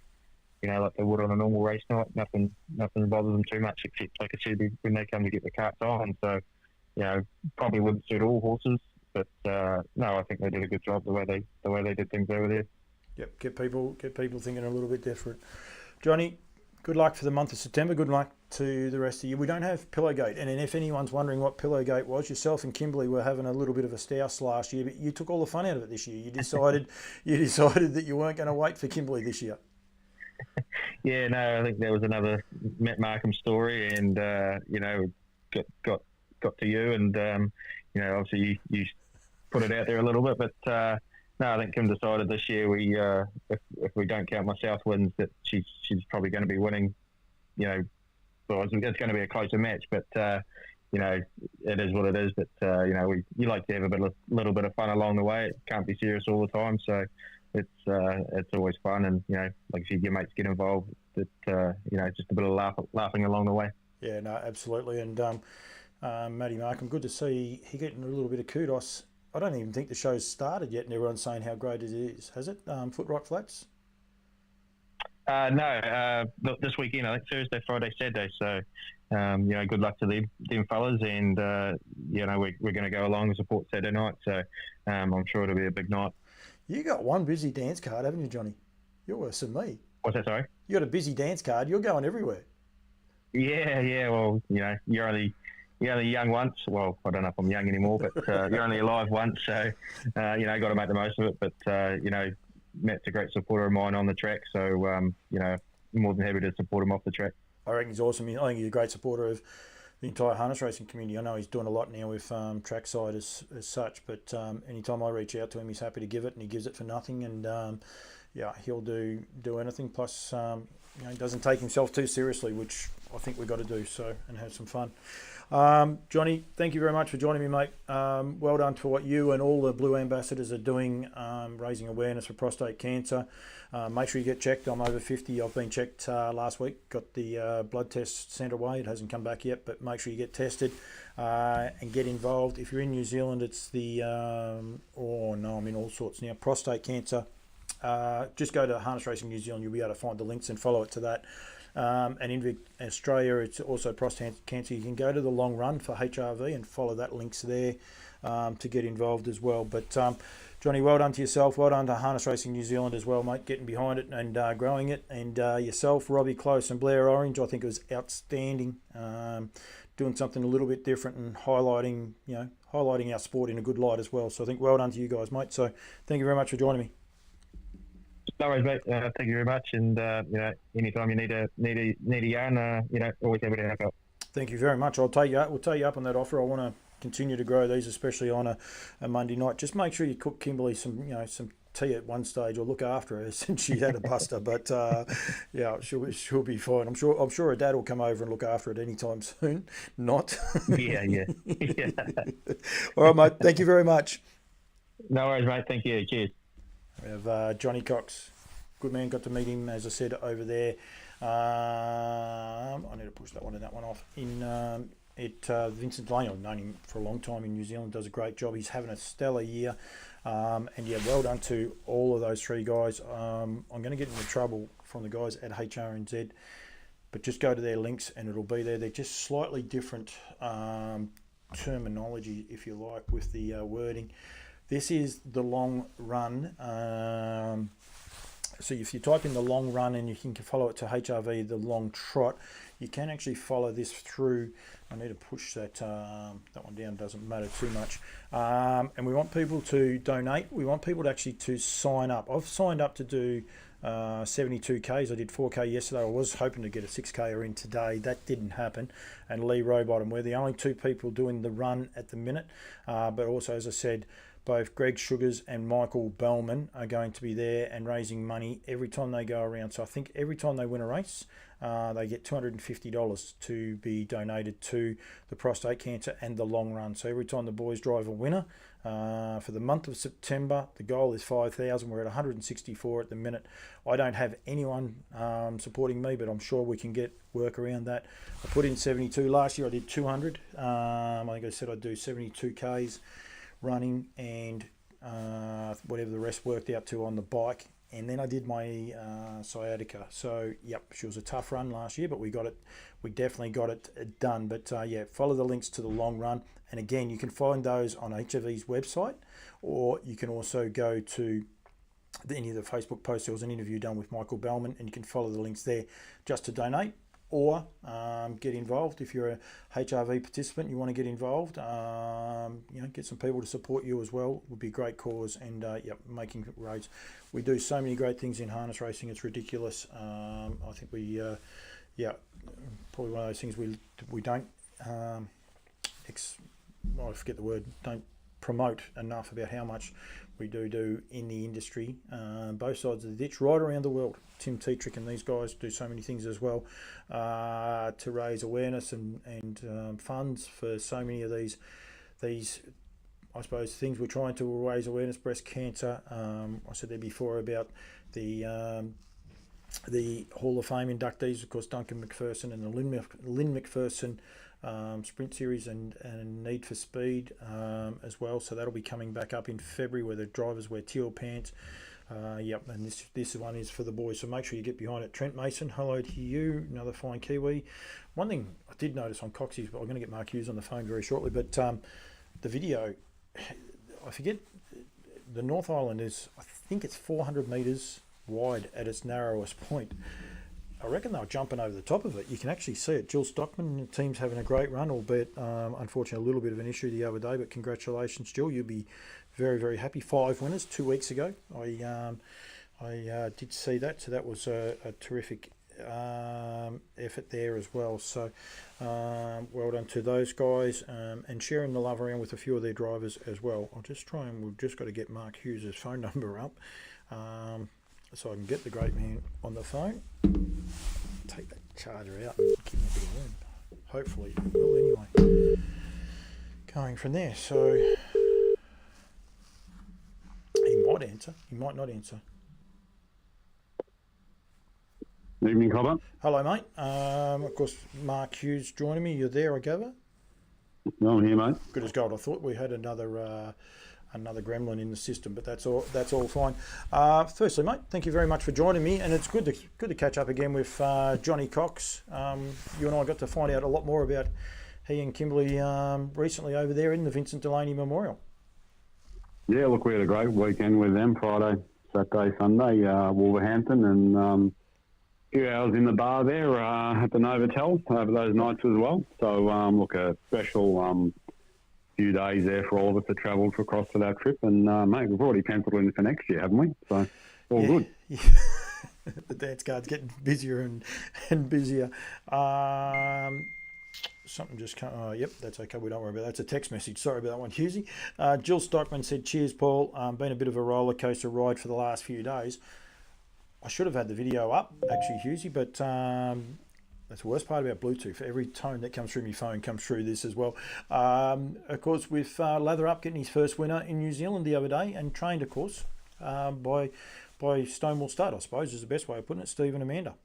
they would on a normal race night. Nothing bothered them too much, except, like I said, when they come to get the carts on. So probably wouldn't suit all horses, but no, I think they did a good job the way they did things over there. Yep, get people thinking a little bit different. Johnny, good luck for the month of September. Good luck to the rest of you. We don't have Pillowgate, and if anyone's wondering what Pillowgate was, yourself and Kimberley were having a little bit of a stouse last year, but you took all the fun out of it this year. You decided that you weren't going to wait for Kimberley this year. Yeah, no, I think there was another Matt Markham story, and got to you, and obviously you put it out there a little bit, but. No, I think Kim decided this year if we don't count my South wins, that she's probably going to be winning. Well, it's going to be a closer match, but it is what it is. But you like to have a little bit of fun along the way. It can't be serious all the time, so it's always fun. And like I said, your mates get involved. That just a bit of laughing along the way. Yeah, no, absolutely. And Matty Markham, good to see he getting a little bit of kudos. I don't even think the show's started yet, and everyone's saying how great it is. Has it? Footright Flats? No, this weekend, I think Thursday, Friday, Saturday. So, good luck to them fellas, and we're going to go along and support Saturday night. So, I'm sure it'll be a big night. You got one busy dance card, haven't you, Johnny? You're worse than me. What's that? Sorry. You got a busy dance card. You're going everywhere. Yeah. Well, you're only young once. Well, I don't know if I'm young anymore, but you're only alive once, so got to make the most of it. But Matt's a great supporter of mine on the track, so more than happy to support him off the track. I reckon he's awesome. I think he's a great supporter of the entire harness racing community. I know he's doing a lot now with trackside as such, but anytime I reach out to him, he's happy to give it, and he gives it for nothing. And he'll do anything. Plus, he doesn't take himself too seriously, which I think we've got to do. So, and have some fun. Johnny, thank you very much for joining me, mate. Well done for what you and all the Blue Ambassadors are doing, raising awareness for prostate cancer. Make sure you get checked. I'm over 50. I've been checked last week. Got the blood test sent away. It hasn't come back yet, but make sure you get tested and get involved. If you're in New Zealand, it's the I'm in all sorts now. Prostate cancer. Just go to Harness Racing New Zealand. You'll be able to find the links and follow it to that. And in Australia, it's also prostate cancer. You can go to the long run for HRV and follow that links there to get involved as well. But Johnny, well done to yourself. Well done to Harness Racing New Zealand as well, mate, getting behind it and growing it. And yourself, Robbie Close and Blair Orange, I think it was outstanding. Doing something a little bit different and highlighting highlighting our sport in a good light as well. So I think well done to you guys, mate. So thank you very much for joining me. No worries, mate. Thank you very much. And anytime you need a yarn, always happy to help out. Thank you very much. We'll take you up on that offer. I want to continue to grow these, especially on a Monday night. Just make sure you cook Kimberly some tea at one stage, or look after her since she had a buster. But she'll be fine. I'm sure her dad will come over and look after it anytime soon. Not. Yeah. All right, mate. Thank you very much. No worries, mate. Thank you. Cheers. We have Johnny Cox. Good man. Got to meet him, as I said, over there. I need to push that one and that one off. Vincent Delaney, I've known him for a long time in New Zealand, does a great job. He's having a stellar year. Well done to all of those three guys. I'm going to get into trouble from the guys at HRNZ, but just go to their links and it'll be there. They're just slightly different terminology, if you like, with the wording. This is the long run. So if you type in the long run and you can follow it to HRV, the long trot, you can actually follow this through. I need to push that one down, doesn't matter too much. And we want people to donate. We want people to actually to sign up. I've signed up to do 72Ks. I did 4K yesterday. I was hoping to get a 6K in today. That didn't happen. And Lee Rowbottom, we're the only two people doing the run at the minute. But also, as I said, both Greg Sugars and Michael Bellman are going to be there and raising money every time they go around. So I think every time they win a race, they get $250 to be donated to the prostate cancer and the long run. So every time the boys drive a winner, for the month of September, the goal is 5,000. We're at 164 at the minute. I don't have anyone supporting me, but I'm sure we can work around that. I put in 72 last year. I did 200. I think I said I'd do 72 Ks running and whatever the rest worked out to on the bike. And then I did my sciatica. So, she was a tough run last year, but we got it. We definitely got it done. But follow the links to the long run. And again, you can find those on HFE's website, or you can also go to any of the Facebook posts. There was an interview done with Michael Bellman, and you can follow the links there just to donate or get involved. If you're a HRV participant, you want to get involved, get some people to support you as well. It would be a great cause. And making roads. We do so many great things in harness racing. It's ridiculous. I think we, probably one of those things we don't, I forget the word, don't promote enough about how much we do in the industry, both sides of the ditch, right around the world. Tim Tetrick and these guys do so many things as well to raise awareness and funds for so many of these I suppose things we're trying to raise awareness. Breast cancer. I said there before about the Hall of Fame inductees, of course, Duncan McPherson and the Lynn McPherson Sprint Series and Need for Speed as well. So that'll be coming back up in February, where the drivers wear teal pants. And this one is for the boys, so make sure you get behind it. Trent Mason, hello to you, another fine Kiwi. One thing I did notice on Coxie's, but I'm going to get Mark Hughes on the phone very shortly, but the video, I forget, the North Island is, I think it's 400 metres wide at its narrowest point. I reckon they were jumping over the top of it. You can actually see it. Jill Stockman, the team's having a great run, albeit unfortunately a little bit of an issue the other day, but congratulations, Jill. You'll be very, very happy. 5 winners 2 weeks ago. I did see that, so that was a terrific effort there as well. So well done to those guys, and sharing the love around with a few of their drivers as well. I'll just try and we've just got to get Mark Hughes' phone number up so I can get the great man on the phone. Take that charger out and give him a bit of room. Hopefully it will anyway. Going from there, so he might answer, he might not answer. Evening, Cobber. Hello, mate. Of course, Mark Hughes joining me. You're there, I gather? No, I'm here, mate. Good as gold. I thought we had another gremlin in the system, but that's all fine. Firstly, mate, thank you very much for joining me, and it's good to catch up again with Johnny Cox. You and I got to find out a lot more about he and Kimberly recently over there in the Vincent Delaney Memorial. Yeah, look, we had a great weekend with them, Friday, Saturday, Sunday, Wolverhampton, and few hours in the bar there at the Novotel over those nights as well. So, look, a special few days there for all of us that travelled across for that trip. And, mate, we've already penciled in for next year, haven't we? So, all good. Yeah. The dance card's getting busier and busier. Something just come. Oh, yep, that's okay. We don't worry about that. That's a text message. Sorry about that one, Hughesy. Jill Stockman said, "Cheers, Paul. Been a bit of a roller coaster ride for the last few days." I should have had the video up, actually, Hughesy, but that's the worst part about Bluetooth. Every tone that comes through my phone comes through this as well. Of course, with Lather Up getting his first winner in New Zealand the other day, and trained, of course, by Stonewall Stud, I suppose, is the best way of putting it. Steve and Amanda.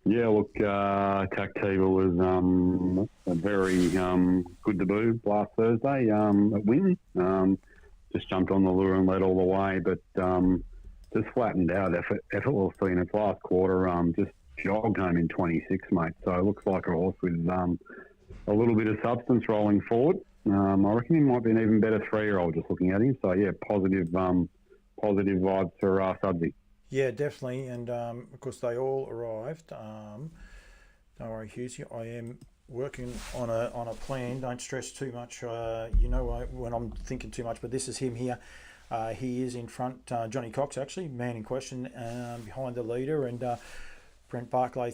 Yeah, look, Tactiva was a very good debut last Thursday at Wynn. Just jumped on the lure and led all the way, but just flattened out effortlessly in its last quarter. Just jogged home in 26, mate. So it looks like a horse with a little bit of substance rolling forward. I reckon he might be an even better 3-year-old just looking at him. So, yeah, positive vibes for Sudsy. Yeah, definitely, and of course they all arrived. Don't worry, Hughesy, I am working on a plan. Don't stress too much. You know when I'm thinking too much, but this is him here. He is in front. Johnny Cox, actually, man in question, behind the leader, and Brent Barclay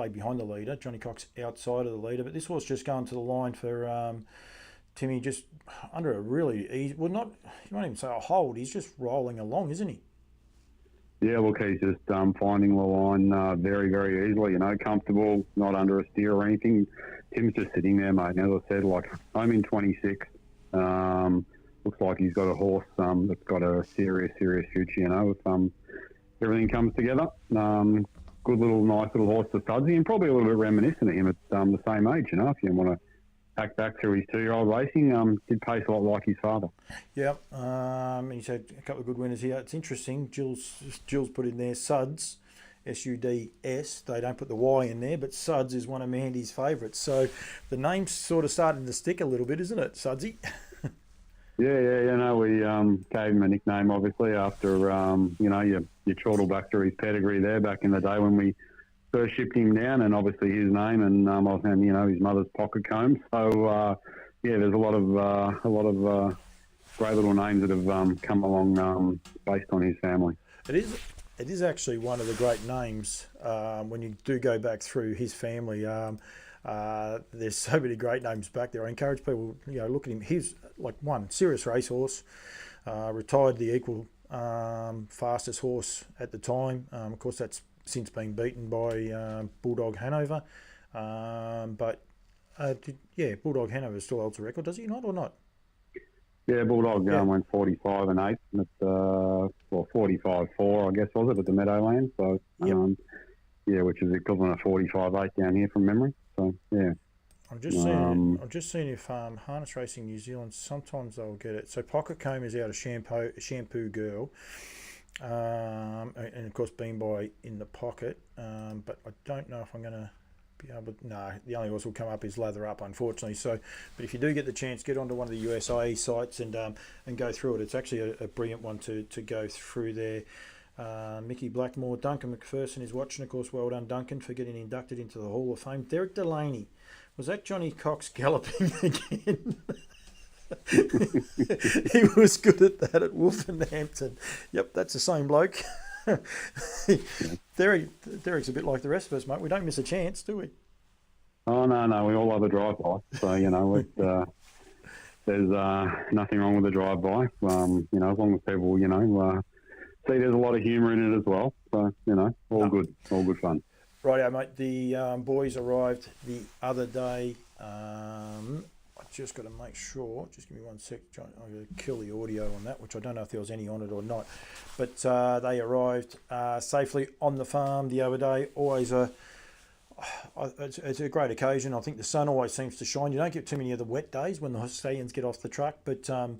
behind the leader. Johnny Cox outside of the leader, but this horse just going to the line for Timmy, just under a really easy. Well, not you won't even say a hold. He's just rolling along, isn't he? Yeah, look, he's just finding the line very, very easily, comfortable, not under a steer or anything. Tim's just sitting there, mate. And as I said, like, I'm in 26. Looks like he's got a horse that's got a serious future, if everything comes together. Good little, nice little horse to Sudsy, and probably a little bit reminiscent of him at the same age, if you want to hack back through his 2-year-old racing, did pace a lot like his father. Yeah, he's had a couple of good winners here. It's interesting. Jill's put in there Suds, S-U-D-S. They don't put the Y in there, but Suds is one of Mandy's favourites. So the name's sort of starting to stick a little bit, isn't it, Sudsy? Yeah. No, we gave him a nickname, obviously, after, you chortle back through his pedigree there back in the day when we first shipped him down, and obviously his name and his mother's pocket comb. So there's a lot of great little names that have come along based on his family. It is actually one of the great names when you do go back through his family. There's so many great names back there. I encourage people, look at him. He's like one serious racehorse, retired the equal fastest horse at the time. Of course, that's since been beaten by Bulldog Hanover. But Bulldog Hanover still holds the record, does he not, or not? Yeah, Bulldog went 45 and 8 at 45-4, I guess, was it, at the Meadowlands? So, yep. Which is the equivalent of 45-8 down here from memory. So, yeah. I'm just seeing if Harness Racing New Zealand, sometimes they'll get it. So Pocket Comb is out of Shampoo Girl. And of course Bean Boy in the pocket, but I don't know if I'm going to be able to. No, the only horse will come up is Lather Up, unfortunately. So, but if you do get the chance, get onto one of the USIE sites and go through it. It's actually a brilliant one to go through there. Mickey Blackmore, Duncan McPherson is watching. Of course, well done, Duncan, for getting inducted into the Hall of Fame. Derek Delaney, was that Johnny Cox galloping again? He was good at that at Wolverhampton. Yep, that's the same bloke. Derek's a bit like the rest of us, mate. We don't miss a chance, do we? Oh, no. We all love a drive-by. So, there's nothing wrong with a drive-by. As long as people, see there's a lot of humour in it as well. So, all good fun. Rightio, mate. The boys arrived the other day. I just got to make sure. Just give me 1 sec, John. I'm going to kill the audio on that, which I don't know if there was any on it or not. But they arrived safely on the farm the other day. Always it's a great occasion. I think the sun always seems to shine. You don't get too many of the wet days when the stallions get off the truck. But I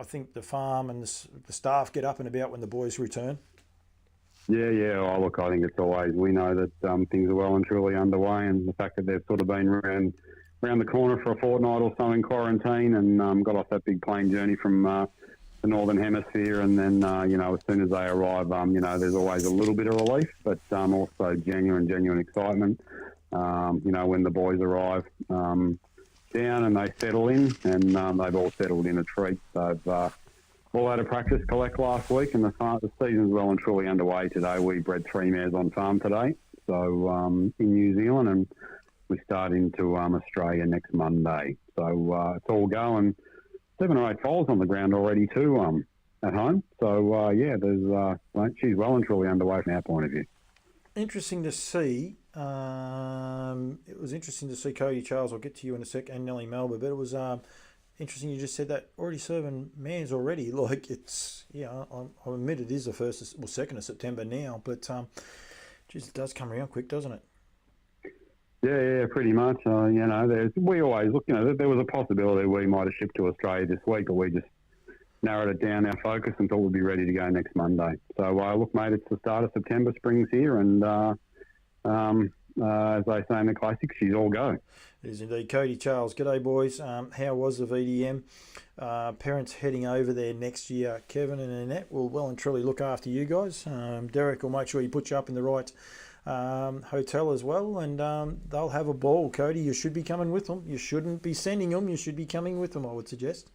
think the farm and the staff get up and about when the boys return. Yeah. Oh, look, I think it's always, we know that things are well and truly underway, and the fact that they've sort of been around the corner for a fortnight or so in quarantine, and got off that big plane journey from the Northern Hemisphere, and then, as soon as they arrive, there's always a little bit of relief, but also genuine excitement, when the boys arrive. down and they settle in, and they've all settled in a treat. They've all had a practice collect last week, and the season's well and truly underway today. We bred 3 mares on farm today, so in New Zealand, and we start into Australia next Monday. So it's all going. 7 or 8 foals on the ground already too at home. So there's she's well and truly underway from our point of view. Interesting to see. It was interesting to see Cody Charles. I'll get to you in a sec, and Nellie Melba. But it was interesting. You just said that already serving mares already. Like it's I admit it is the 2nd of September now, but geez, it does come around quick, doesn't it? Yeah, pretty much. We always look. There was a possibility we might have shipped to Australia this week, but we just narrowed it down, our focus, and thought we'd be ready to go next Monday. So, look, mate, it's the start of September. Spring's here, and as they say in the classics, she's all go. It is indeed. Cody Charles, g'day, boys. How was the VDM? Parents heading over there next year. Kevin and Annette will well and truly look after you guys. Derek will make sure he puts you up in the right hotel as well, and they'll have a ball. Cody, you should be coming with them. You shouldn't be sending them. You should be coming with them, I would suggest.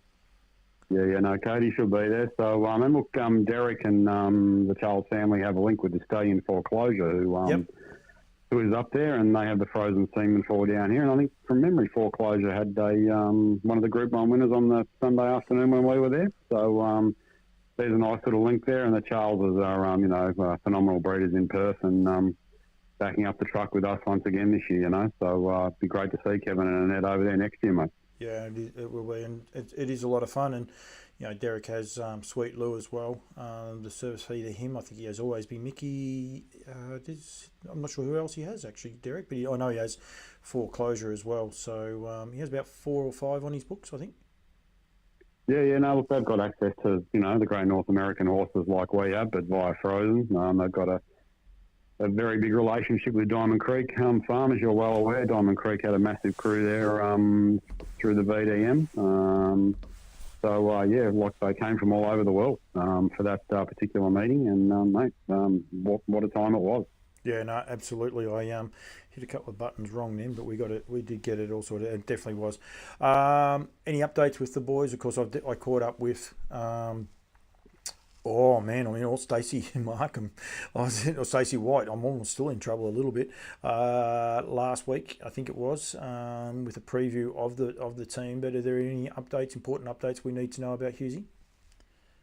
Yeah, Cody should be there. So, and look, Derek and the Charles family have a link with the Stallion Foreclosure, who is up there, and they have the Frozen Seaman for down here. And I think, from memory, Foreclosure had one of the Group 1 winners on the Sunday afternoon when we were there. So, there's a nice little link there, and the Charleses are, phenomenal breeders in Perth, and backing up the truck with us once again this year, So, it'd be great to see Kevin and Annette over there next year, mate. Yeah, it will be, and it is a lot of fun. And Derek has Sweet Lou as well. The service fee to him, I think he has always been Mickey. I'm not sure who else he has actually, Derek, but I know he has Foreclosure as well. So he has about 4 or 5 on his books, I think. Look, they've got access to the great North American horses like we have, but via Frozen. They've got a very big relationship with Diamond Creek Farm, as you're well aware. Diamond Creek had a massive crew there through the VDM. Like they came from all over the world for that particular meeting, and mate, what a time it was. Yeah, no, absolutely. I hit a couple of buttons wrong then, but we did get it all sorted. It definitely was. Any updates with the boys? Of course, I caught up with. Oh man, all Stacey Markham, or Stacey White. I'm almost still in trouble a little bit. Last week, I think it was, with a preview of the team. But are there any important updates we need to know about Hughesy?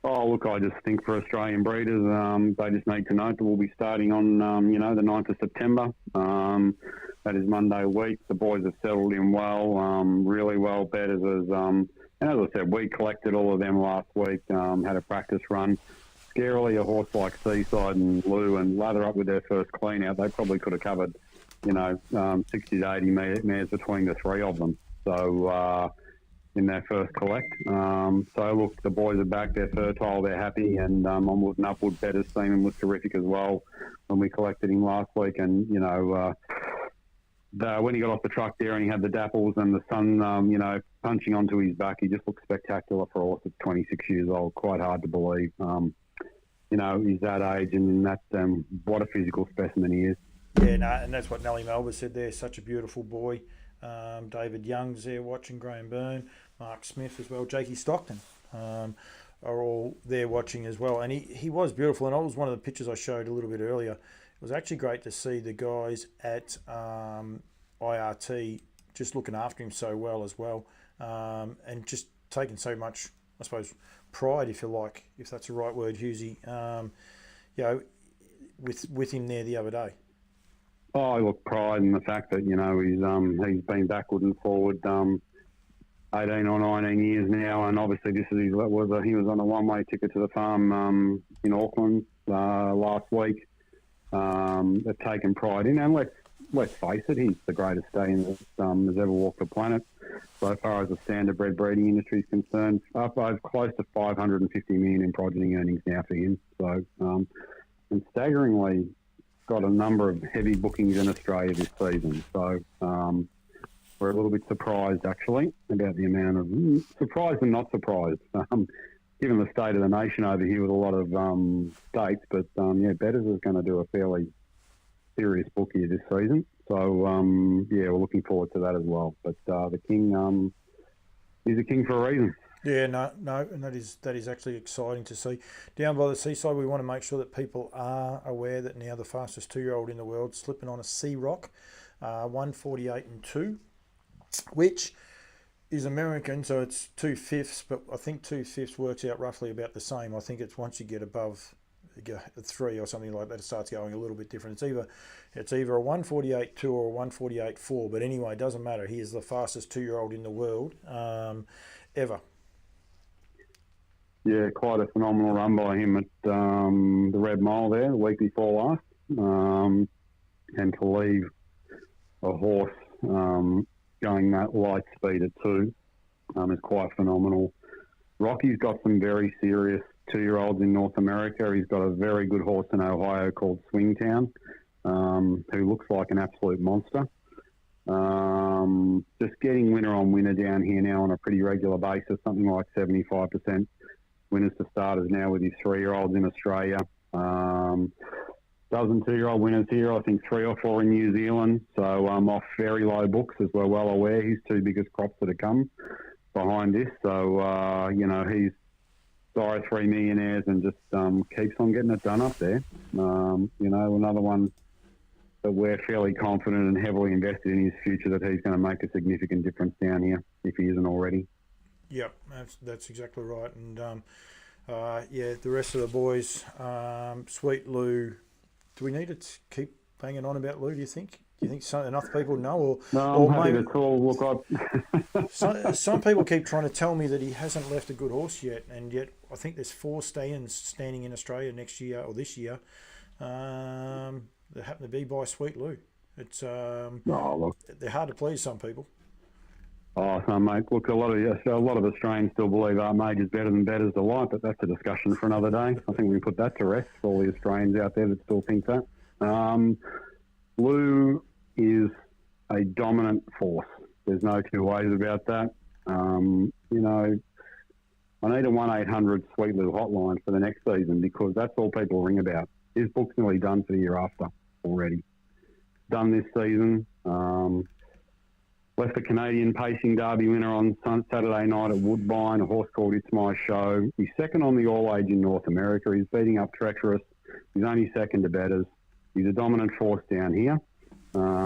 Oh, look, I just think for Australian breeders, they just need to note that we'll be starting on, the 9th of September. That is Monday week. The boys have settled in well, really well. Betters and as I said, we collected all of them last week, had a practice run. Scarily, a horse like Seaside and Lou and Lather Up with their first clean out, they probably could have covered, 60 to 80 mares between the 3 of them. So, in their first collect. Look, the boys are back, they're fertile, they're happy, and Onward and Upward Better's semen was terrific as well when we collected him last week. And, when he got off the truck there and he had the dapples and the sun, punching onto his back, he just looked spectacular for a horse that's 26 years old. Quite hard to believe. He's that age, and in that, what a physical specimen he is. Yeah, no, and that's what Nellie Melba said there. Such a beautiful boy. David Young's there watching, Graham Byrne, Mark Smith as well, Jakey Stockton are all there watching as well. And he was beautiful, and that was one of the pictures I showed a little bit earlier. It was actually great to see the guys at IRT just looking after him so well as well, and just taking so much, I suppose, pride, if you like, if that's the right word, Hughesy, with him there the other day. Oh, look, pride in the fact that, he's been backward and forward 18 or 19 years now, and obviously he was on a one-way ticket to the farm in Auckland last week. They've taken pride in, and let's face it, he's the greatest stallion that has ever walked the planet. So far as the standardbred breeding industry is concerned, up over close to 550 million in progeny earnings now for him. So, and staggeringly, got a number of heavy bookings in Australia this season. So we're a little bit surprised, actually, about the amount of surprised and not surprised, given the state of the nation over here with a lot of states. But Betters is going to do a fairly serious book here this season. So yeah, we're looking forward to that as well. But the king, he's a king for a reason. Yeah, no, and that is actually exciting to see. Down by the seaside, we want to make sure that people are aware that now the fastest 2-year-old in the world slipping on a Sea Rock, 1:48 and 2, which is American, so it's 2/5, but I think 2/5 works out roughly about the same. I think it's once you get above a 3 or something like that, it starts going a little bit different. It's either a 1:48.2 or a 1:48.4, but anyway, it doesn't matter. He is the fastest 2-year-old in the world ever. Yeah, quite a phenomenal run by him at the Red Mile there the week before last. And to leave a horse going that light speed at 2 is quite phenomenal. Rocky's got some very serious 2-year-olds in North America. He's got a very good horse in Ohio called Swingtown, who looks like an absolute monster. Just getting winner on winner down here now on a pretty regular basis, something like 75% winners to starters now with his 3-year-olds in Australia. Dozen 2-year-old winners here, I think 3 or 4 in New Zealand. So off very low books, as we're well aware. His 2 biggest crops that have come behind this. So, he's Sire 3 Millionaires and just keeps on getting it done up there. Another one that we're fairly confident and heavily invested in his future that he's going to make a significant difference down here, if he isn't already. Yep, that's exactly right. And the rest of the boys, Sweet Lou. Do we need to keep banging on about Lou? Do you think? Do you think enough people know? No, I'm happy to talk. Look, some people keep trying to tell me that he hasn't left a good horse yet, and yet I think there's 4 stands standing in Australia next year or this year that happen to be by Sweet Lou. It's they're hard to please some people. Oh, so mate, look, a lot of Australians still believe our major's better than betters delight, but that's a discussion for another day. I think we can put that to rest for all the Australians out there that still think that. Lou is a dominant force. There's no two ways about that. I need a 1-800 Sweet Lou hotline for the next season because that's all people ring about. His book's nearly done for the year after already. Done this season. Left the Canadian Pacing Derby winner on Saturday night at Woodbine, a horse called It's My Show. He's second on the All Age in North America. He's beating up Treacherous. He's only second to betters. He's a dominant force down here.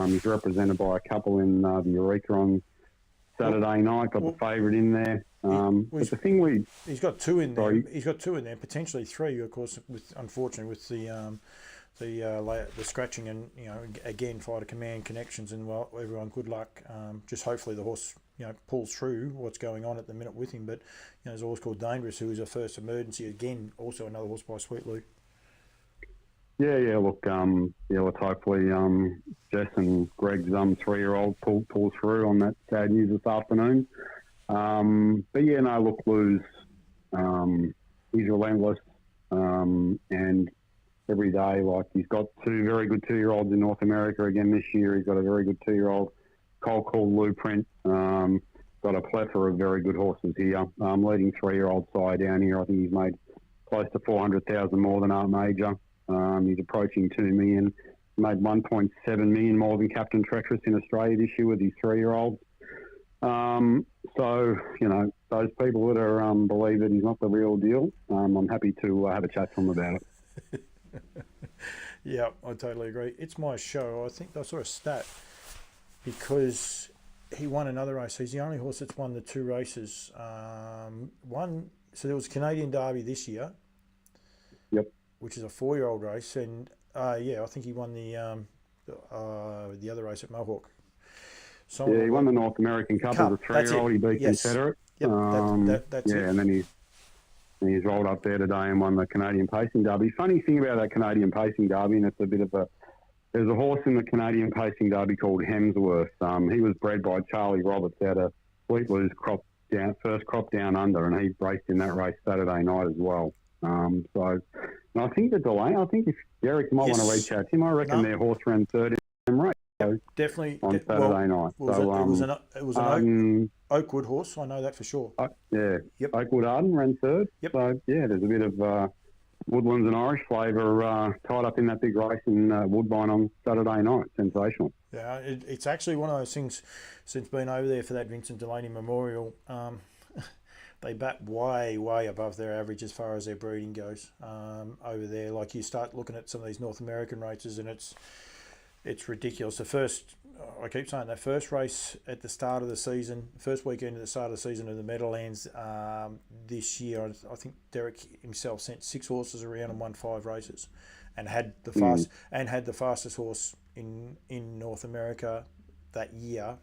He's represented by a couple in the Eureka on Saturday night. Got the favourite in there. But the thing he's got 2 in there. He's got 2 in there, potentially 3, of course. Unfortunately, with the scratching and again fighter command connections and everyone good luck. Just hopefully the horse pulls through what's going on at the minute with him. But there's a horse called Dangerous who is a first emergency again, also another horse by Sweet Lou. Yeah. Look, let's hopefully Jess and Greg's 3-year-old pull through on that sad news this afternoon. Look, Lou's he's relentless and every day, like he's got 2 very good 2-year-olds in North America again this year. He's got a very good 2-year-old colt called Blueprint. Got a plethora of very good horses here. Leading 3-year-old sire down here. I think he's made close to 400,000 more than Art Major. He's approaching 2 million. Made 1.7 million more than Captain Treacherous in Australia this year with his 3-year-olds. Those people that are believe that he's not the real deal, I'm happy to have a chat to them about it. Yeah, I totally agree. It's My Show. I think I saw a stat because he won another race. He's the only horse that's won the 2 races. So there was Canadian Derby this year. Yep. Which is a 4-year-old race, and I think he won the other race at Mohawk. He won the North American Cup as a 3-year-old. He beat Confederate. Yep, that's it. And then he's rolled up there today and won the Canadian Pacing Derby. Funny thing about that Canadian Pacing Derby, and it's a bit of there's a horse in the Canadian Pacing Derby called Hemsworth. He was bred by Charlie Roberts out of Sweet Lou's first crop down under, and he raced in that race Saturday night as well. I think the delay, if Derek might want to reach out to him, I reckon their horse ran 3rd in the race. Definitely on Saturday night. It was an Oakwood horse. I know that for sure. Yep. Oakwood Arden ran 3rd. Yep. So there's a bit of Woodlands and Irish flavour tied up in that big race in Woodbine on Saturday night. Sensational. Yeah, it's actually one of those things. Since being over there for that Vincent Delaney Memorial, they bat way, way above their average as far as their breeding goes over there. Like you start looking at some of these North American races, and it's ridiculous. The first, I keep saying, that first race at the start of the season, first weekend at the start of the season in the Meadowlands this year, I think Derek himself sent 6 horses around and won 5 races, and had the fastest horse in North America that year.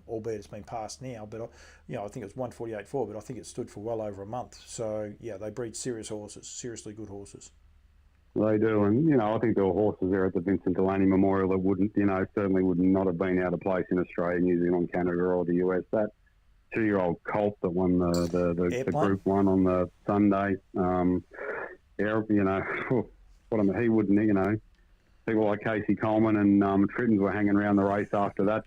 Albeit it's been passed now, but I think it was 148.4, but I think it stood for well over a month. So yeah, they breed serious horses, seriously good horses. They do, and I think there were horses there at the Vincent Delaney Memorial that wouldn't, certainly would not have been out of place in Australia, New Zealand, Canada, or the US. That 2-year-old colt that won the Group 1 on the Sunday, he wouldn't, people like Casey Coleman and Trittons were hanging around the race after that,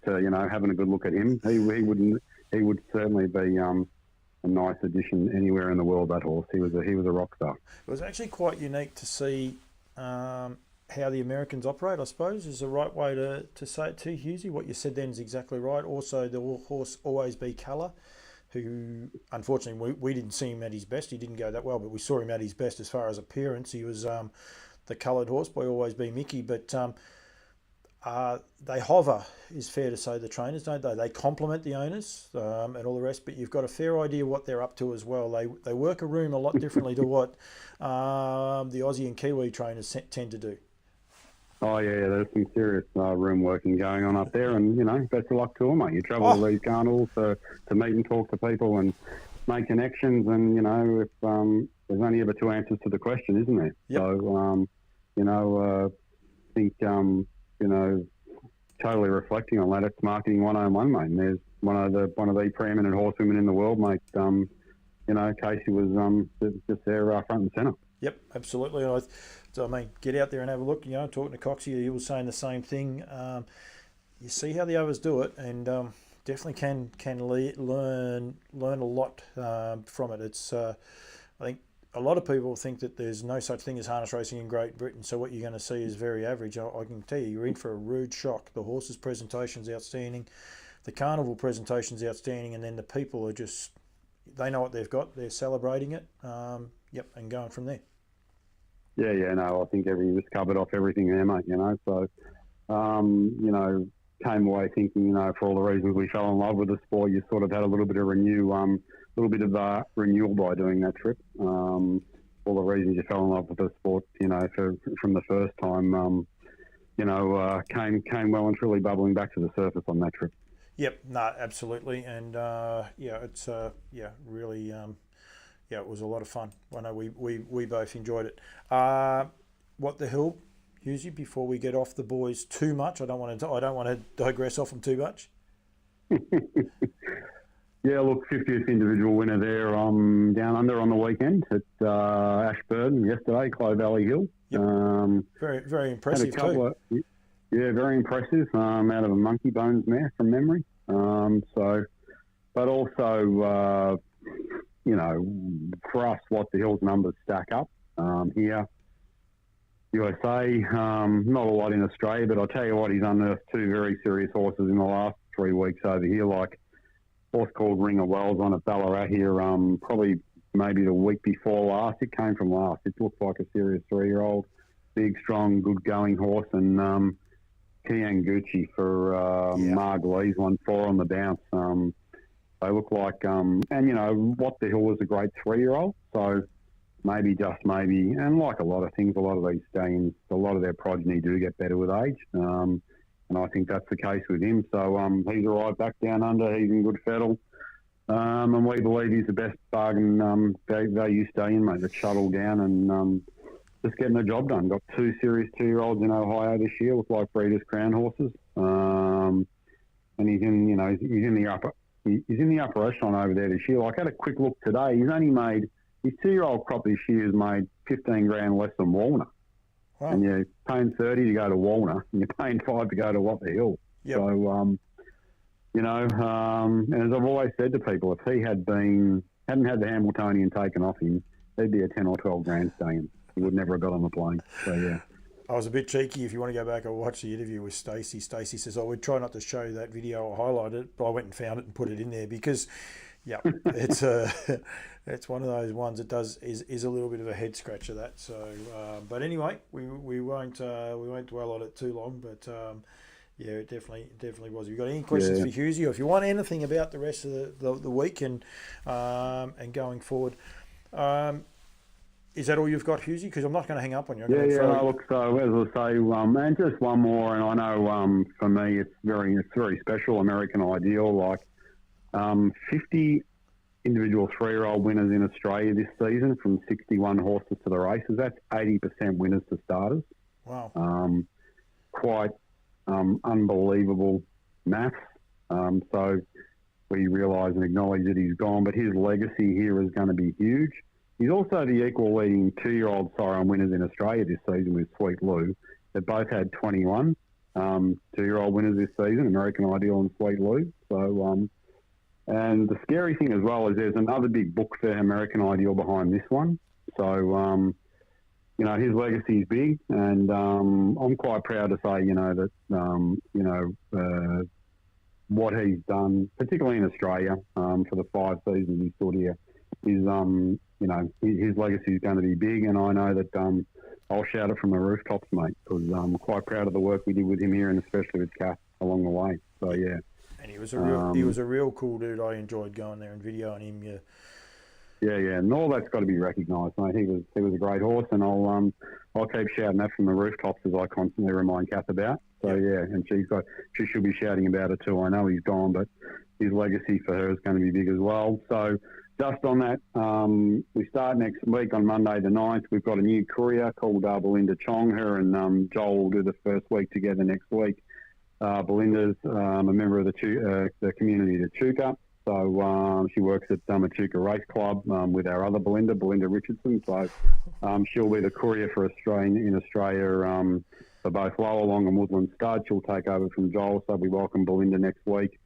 having a good look at him. He would certainly be a nice addition anywhere in the world. That horse, he was a rock star. It was actually quite unique to see how the Americans operate, I suppose, is the right way to say it too, Hughesy. What you said then is exactly right. Also, the horse Always Be Colour, who unfortunately we didn't see him at his best. He didn't go that well, but we saw him at his best as far as appearance. He was the coloured horse by Always Be Mickey, but they hover, is fair to say, the trainers, don't they? They complement the owners and all the rest, but you've got a fair idea what they're up to as well. They work a room a lot differently to what the Aussie and Kiwi trainers tend to do. Oh, yeah, there's some serious room working going on up there, and, best of luck to them, mate. You travel to these carnivals to meet and talk to people and make connections, and, if there's only ever 2 answers to the question, isn't there? Yep. So, I think, totally reflecting on that, it's marketing 101, mate. And there's one of the preeminent horsewomen in the world, mate. Casey was just there front and centre. Yep, absolutely. I mean, get out there and have a look. Talking to Coxie, he was saying the same thing. You see how the others do it, and definitely can learn a lot from it. It's I think a lot of people think that there's no such thing as harness racing in Great Britain, so what you're going to see is very average. I can tell you, you're in for a rude shock. The horses' presentation's outstanding, the carnival presentation's outstanding, and then the people are just, they know what they've got, they're celebrating it, and going from there. Yeah, no, I think you just covered off everything there, mate, so, came away thinking, for all the reasons we fell in love with the sport, you sort of had a little bit of renewal by doing that trip. All the reasons you fell in love with the sport, from the first time, came well and truly bubbling back to the surface on that trip. Yep, no, absolutely, and it's really, it was a lot of fun. I know we both enjoyed it. What the hell, Hughesy? Before we get off the boys too much, I don't want to digress off them too much. Yeah, look, 50th individual winner there down under on the weekend at Ashburton yesterday, Clow Valley Hill. Yep. Very, very impressive too. Very impressive. Out of a monkey bones mare from memory. But also, for us, what the Hills numbers stack up here. USA, not a lot in Australia, but I'll tell you what, he's unearthed 2 very serious horses in the last 3 weeks over here, like a horse called Ring of Wells on at Ballarat here, probably maybe the week before last. It came from last. It looked like a serious 3-year-old, big, strong, good-going horse, and Kianguchi for Marg Lee's 1-4 on the bounce. They look like, What the Hill was a great 3-year-old, so maybe, and like a lot of things, a lot of these stallions, a lot of their progeny do get better with age. And I think that's the case with him. So he's arrived back down under. He's in good fettle. And we believe he's the best bargain value stallion, mate, that's shuttled down and just getting the job done. Got 2 serious 2-year-olds in Ohio this year, look like Breeders' Crown horses. And he's in the upper echelon over there this year. Like, I had a quick look today. He's only made, his 2-year-old crop this year has made 15 grand less than Walner. Wow. And you're paying 30 to go to Walner, and you're paying 5 to go to What the Hill. Yep. So, and as I've always said to people, if he hadn't had the Hamiltonian taken off him, he'd be a 10 or 12 grand stallion. He would never have got on the plane. So yeah. I was a bit cheeky. If you want to go back and watch the interview with Stacey, Stacey says, "I would try not to show that video or highlight it," but I went and found it and put it in there because, yeah, it's it's one of those ones that is a little bit of a head scratcher. That so, but anyway, we won't dwell on it too long. But yeah, it definitely was. If you've got any questions for Hughesy, or if you want anything about the rest of the week and going forward. Is that all you've got, Hughesy? Because I'm not going to hang up on you. Look, so as I say, and just one more, and I know for me it's very special, American Ideal, like 50 individual 3-year-old winners in Australia this season from 61 horses to the races. That's 80% winners to starters. Wow. Quite unbelievable maths. So we realise and acknowledge that he's gone, but his legacy here is going to be huge. He's also the equal leading 2-year-old sire winners in Australia this season with Sweet Lou. They both had 21 2-year-old winners this season, American Ideal and Sweet Lou. So, and the scary thing as well is there's another big book for American Ideal behind this one. So, you know, his legacy is big, and I'm quite proud to say, that, what he's done, particularly in Australia, for the 5 seasons he stood here, is, his legacy is going to be big, and I know that I'll shout it from the rooftops, mate, because I'm quite proud of the work we did with him here, and especially with Kath along the way. So, yeah. And he was a real cool dude. I enjoyed going there and videoing him. Yeah. Yeah, and all that's got to be recognised, mate. He was a great horse, and I'll keep shouting that from the rooftops as I constantly remind Kath about. So yeah, and she should be shouting about it too. I know he's gone, but his legacy for her is going to be big as well. So just on that, we start next week on Monday the 9th. We've got a new courier called Belinda Chong. Her and Joel will do the first week together next week. Belinda's a member of the community of Echuca. So she works at Echuca Race Club with our other Belinda Richardson. So she'll be the courier for in Australia for both Lower Long and Woodlands Stud. She'll take over from Joel. So we welcome Belinda next week.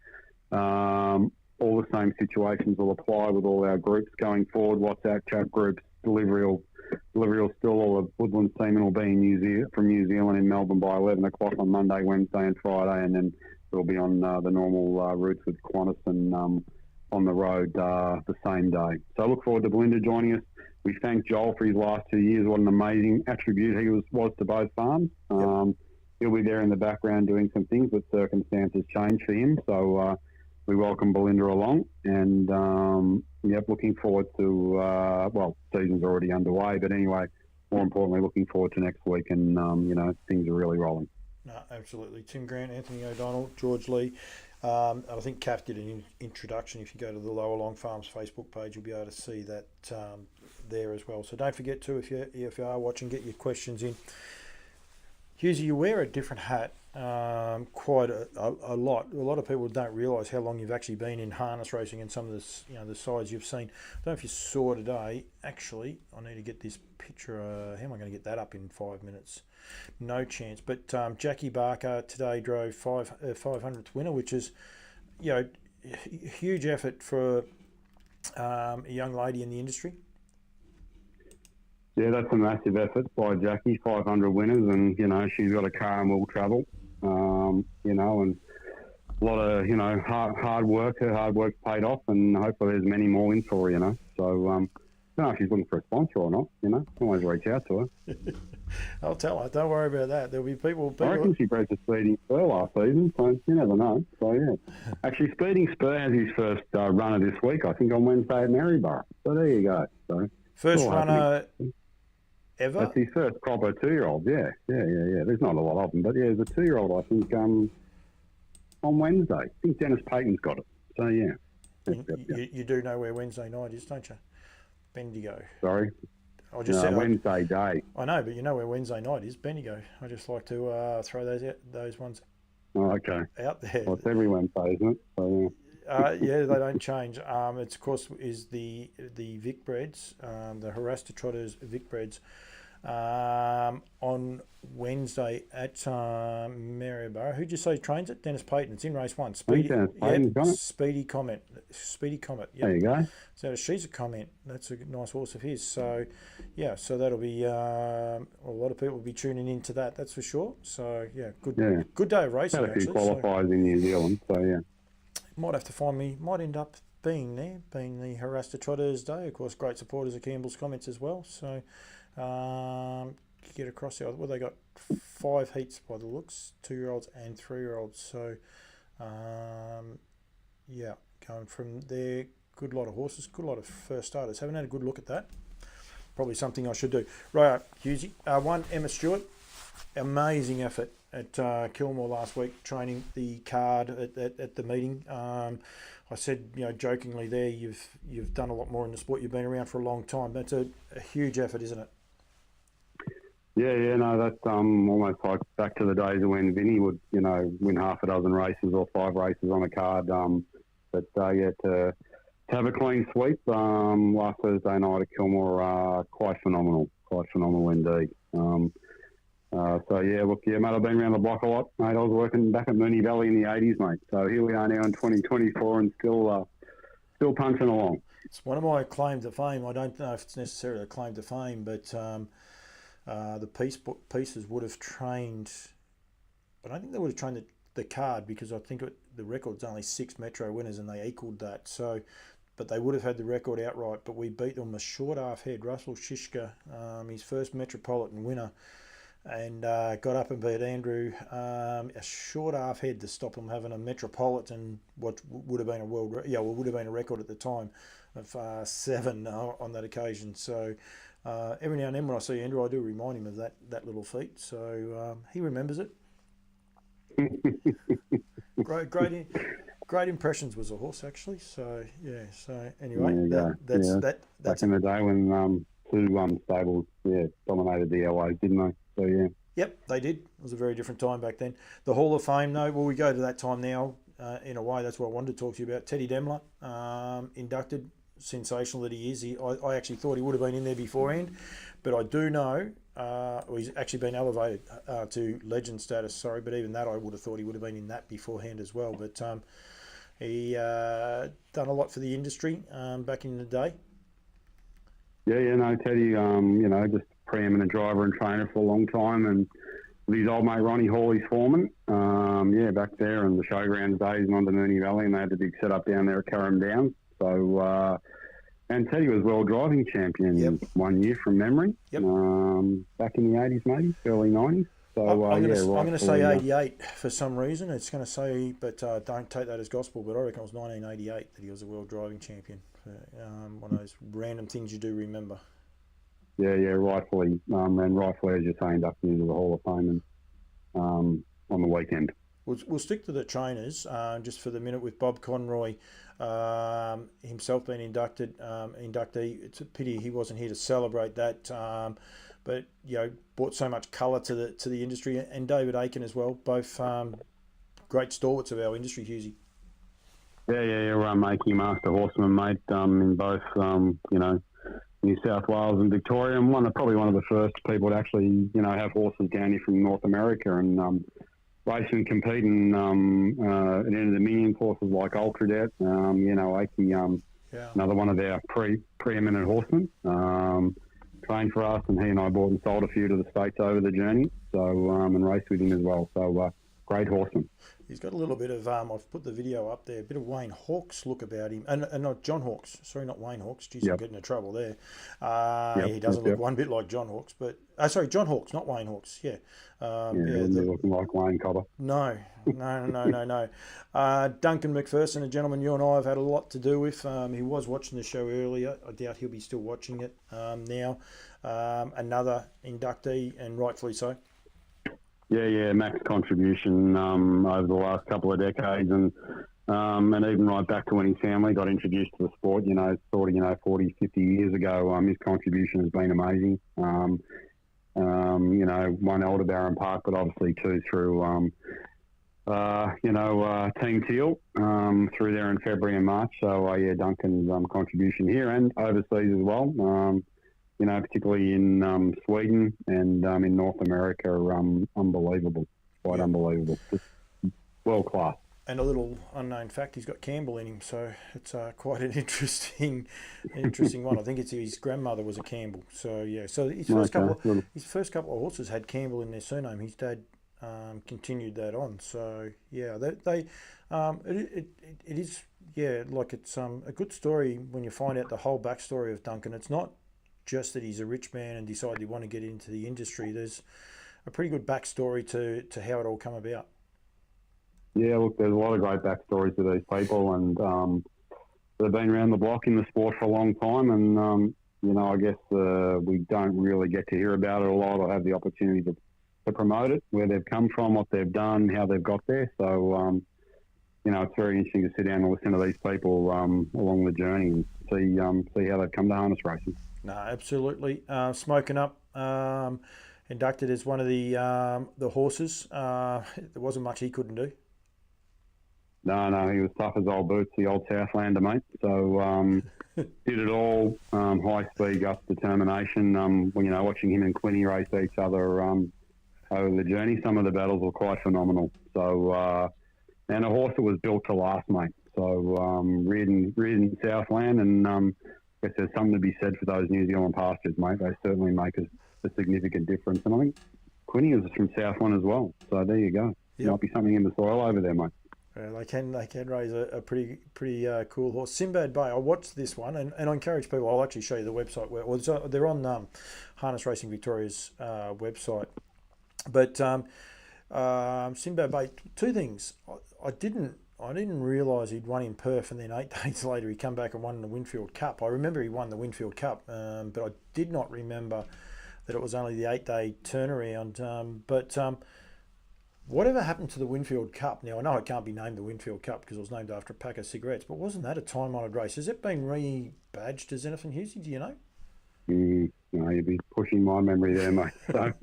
All the same situations will apply with all our groups going forward. WhatsApp chat groups, delivery will still, all the Woodlands team will be from New Zealand in Melbourne by 11 o'clock on Monday, Wednesday and Friday, and then we'll be on the normal routes with Qantas and on the road the same day. So I look forward to Belinda joining us. We thank Joel for his last 2 years. What an amazing attribute he was to both farms. Yep. He'll be there in the background doing some things, but circumstances change for him. So we welcome Belinda along, and looking forward to season's already underway, but anyway, more importantly, looking forward to next week, and things are really rolling. No, absolutely. Tim Grant, Anthony O'Donnell, George Lee. I think Kath did an introduction. If you go to the Lower Long Farms Facebook page, you'll be able to see that there as well. So don't forget to, if you are watching, get your questions in. Hughesy, you wear a different hat quite a lot. A lot of people don't realise how long you've actually been in harness racing and some of the sides you've seen. I don't know if you saw today. Actually, I need to get this picture. How am I going to get that up in 5 minutes? No chance. But Jackie Barker today drove 500th winner, which is, huge effort for a young lady in the industry. Yeah, that's a massive effort by Jackie, 500 winners, and, she's got a car and will travel, and a lot of, hard work. Her hard work's paid off, and hopefully there's many more in for her, So, I don't know if she's looking for a sponsor or not, always reach out to her. I'll tell her, don't worry about that. There'll be people I reckon she broke the Speeding Spur last season, so you never know. So, yeah. Actually, Speeding Spur has his first runner this week, I think, on Wednesday at Maryborough. So there you go. So first runner ever? That's his first proper 2-year-old, yeah. There's not a lot of them, but yeah, there's a 2-year-old, I think, on Wednesday. I think Dennis Payton's got it. So, yeah. You do know where Wednesday night is, don't you? Bendigo. Sorry? I just said Wednesday day. I know, but you know where Wednesday night is, Bendigo. I just like to throw those ones out there. Well, it's every Wednesday, isn't it? So, yeah, they don't change. It's, of course, is the Vic Breds, the Harasta Trotters Vic Breds on Wednesday at Maryborough. Who'd you say trains it? Dennis Payton. It's in race one. Speedy. Dennis Payton's got it. Speedy Comet. Speedy Comet. Yep. There you go. So she's a comment. That's a nice horse of his. So, yeah. So that'll be a lot of people will be tuning into that. That's for sure. So yeah, good day of racing. Had a few actually. qualifiers in New Zealand, so yeah. Might have to find me. Might end up being there, being the Harasta Trotters Day. Of course, great supporters of Campbell's comments as well. So get across there. Well, they got 5 heats by the looks, 2-year-olds and 3-year-olds. So yeah, going from there. Good lot of horses, good lot of first starters. Haven't had a good look at that. Probably something I should do. Right, Hughesy. One, Emma Stewart. Amazing effort at Kilmore last week, training the card at the meeting. I said, jokingly there, you've done a lot more in the sport. You've been around for a long time. That's a huge effort, isn't it? Yeah, no, that's almost like back to the days of when Vinny would, win half a dozen races or 5 races on a card. To have a clean sweep last Thursday night at Kilmore, quite phenomenal indeed. Mate, I've been around the block a lot, mate. I was working back at Moonee Valley in the 80s, mate. So here we are now in 2024 and still punching along. It's one of my claims to fame. I don't know if it's necessarily a claim to fame, but the pieces would have trained. I don't think they would have trained the card because I think the record's only 6 Metro winners and they equalled that. So, but they would have had the record outright. But we beat them a short half head. Russell Shishka, his first Metropolitan winner, and got up and beat Andrew a short half head to stop them having a Metropolitan, what would have been would have been a record at the time of 7 on that occasion. So every now and then when I see Andrew, I do remind him of that little feat. So he remembers it. Great impressions was a horse actually. So yeah. So anyway, that's. Back in the day when 2 stables dominated the airways, didn't they? So yeah. Yep, they did. It was a very different time back then. The Hall of Fame, though, well, we go to that time now. In a way, that's what I wanted to talk to you about. Teddy Demler, inducted, sensational that he is. I actually thought he would have been in there beforehand, but I do know he's actually been elevated to legend status. Sorry, but even that I would have thought he would have been in that beforehand as well. But he done a lot for the industry back in the day. Teddy, just preeminent driver and trainer for a long time, and with his old mate Ronnie Hawley's foreman, back there in the showgrounds days and on the Moonee Valley, and they had the big setup down there at Carrum Downs. So, and Teddy was world driving champion 1 year from memory, back in the 80s maybe, early 90s. So, I'm going to say 88 for some reason. It's going to say, but don't take that as gospel, but I reckon it was 1988 that he was a world driving champion. One of those random things you do remember. Yeah, rightfully, and rightfully, as you're saying, inducted into the Hall of Fame on the weekend. We'll stick to the trainers just for the minute with Bob Conroy himself being inductee. It's a pity he wasn't here to celebrate that, but brought so much colour to the industry, and David Aiken as well, both great stalwarts of our industry, Hughesy. Yeah, making master horseman, mate, in both, New South Wales and Victoria, and probably one of the first people to actually, have horses down here from North America and race and compete in the Dominion horses like Ultradet, Aki, another one of our preeminent horsemen, trained for us, and he and I bought and sold a few to the States over the journey, so and raced with him as well. So great horseman. He's got a little bit of, I've put the video up there, a bit of Wayne Hawkes look about him. And not John Hawkes. Sorry, not Wayne Hawkes. Jeez, I'm getting into trouble there. He doesn't look one bit like John Hawkes. But John Hawkes, not Wayne Hawkes. Yeah. Looking like Wayne Cobber. No. Duncan McPherson, a gentleman you and I have had a lot to do with. He was watching the show earlier. I doubt he'll be still watching it now. Another inductee, and rightfully so. Yeah, Mac's contribution over the last couple of decades, and even right back to when his family got introduced to the sport, 40, 50 years ago, his contribution has been amazing. One elder Barron Park, but obviously 2 through, Team Teal through there in February and March. So, Duncan's contribution here and overseas as well. particularly in Sweden and in North America, are unbelievable, quite unbelievable, just world class. And a little unknown fact, he's got Campbell in him, so it's quite an interesting one. I think it's his grandmother was a Campbell. So yeah, so his first couple of horses had Campbell in their surname. His dad continued that on. So yeah, it is like it's a good story when you find out the whole backstory of Duncan. It's not just that he's a rich man and decided he want to get into the industry. There's a pretty good backstory to how it all come about. Yeah, look, there's a lot of great backstories to these people, and they've been around the block in the sport for a long time, and I guess we don't really get to hear about it a lot or have the opportunity to promote it, where they've come from, what they've done, how they've got there. So, it's very interesting to sit down and listen to these people along the journey and see how they've come to harness racing. No, absolutely. Smoking Up, inducted as one of the horses. There wasn't much he couldn't do. No, he was tough as old boots, the old Southlander, mate. So did it all, high speed, guts, determination. Watching him and Quinny race each other over the journey, some of the battles were quite phenomenal. And a horse that was built to last, mate. So reared in Southland, and I guess there's something to be said for those New Zealand pastures, mate. They certainly make a significant difference. And I think Quinny is from Southland as well. So there you go. Yep. Might be something in the soil over there, mate. They can raise a pretty cool horse. Sinbad Bay, I watched this one, and I encourage people. I'll actually show you the website. They're on Harness Racing Victoria's website. But Sinbad Bay, two things. I didn't realise he'd won in Perth, and then 8 days later he come back and won the Winfield Cup. I remember he won the Winfield Cup, but I did not remember that it was only the 8-day turnaround. Whatever happened to the Winfield Cup? Now, I know it can't be named the Winfield Cup because it was named after a pack of cigarettes, but wasn't that a time-honoured race? Has it been rebadged as anything, Hughesy? Do you know? You'd be pushing my memory there, mate. So,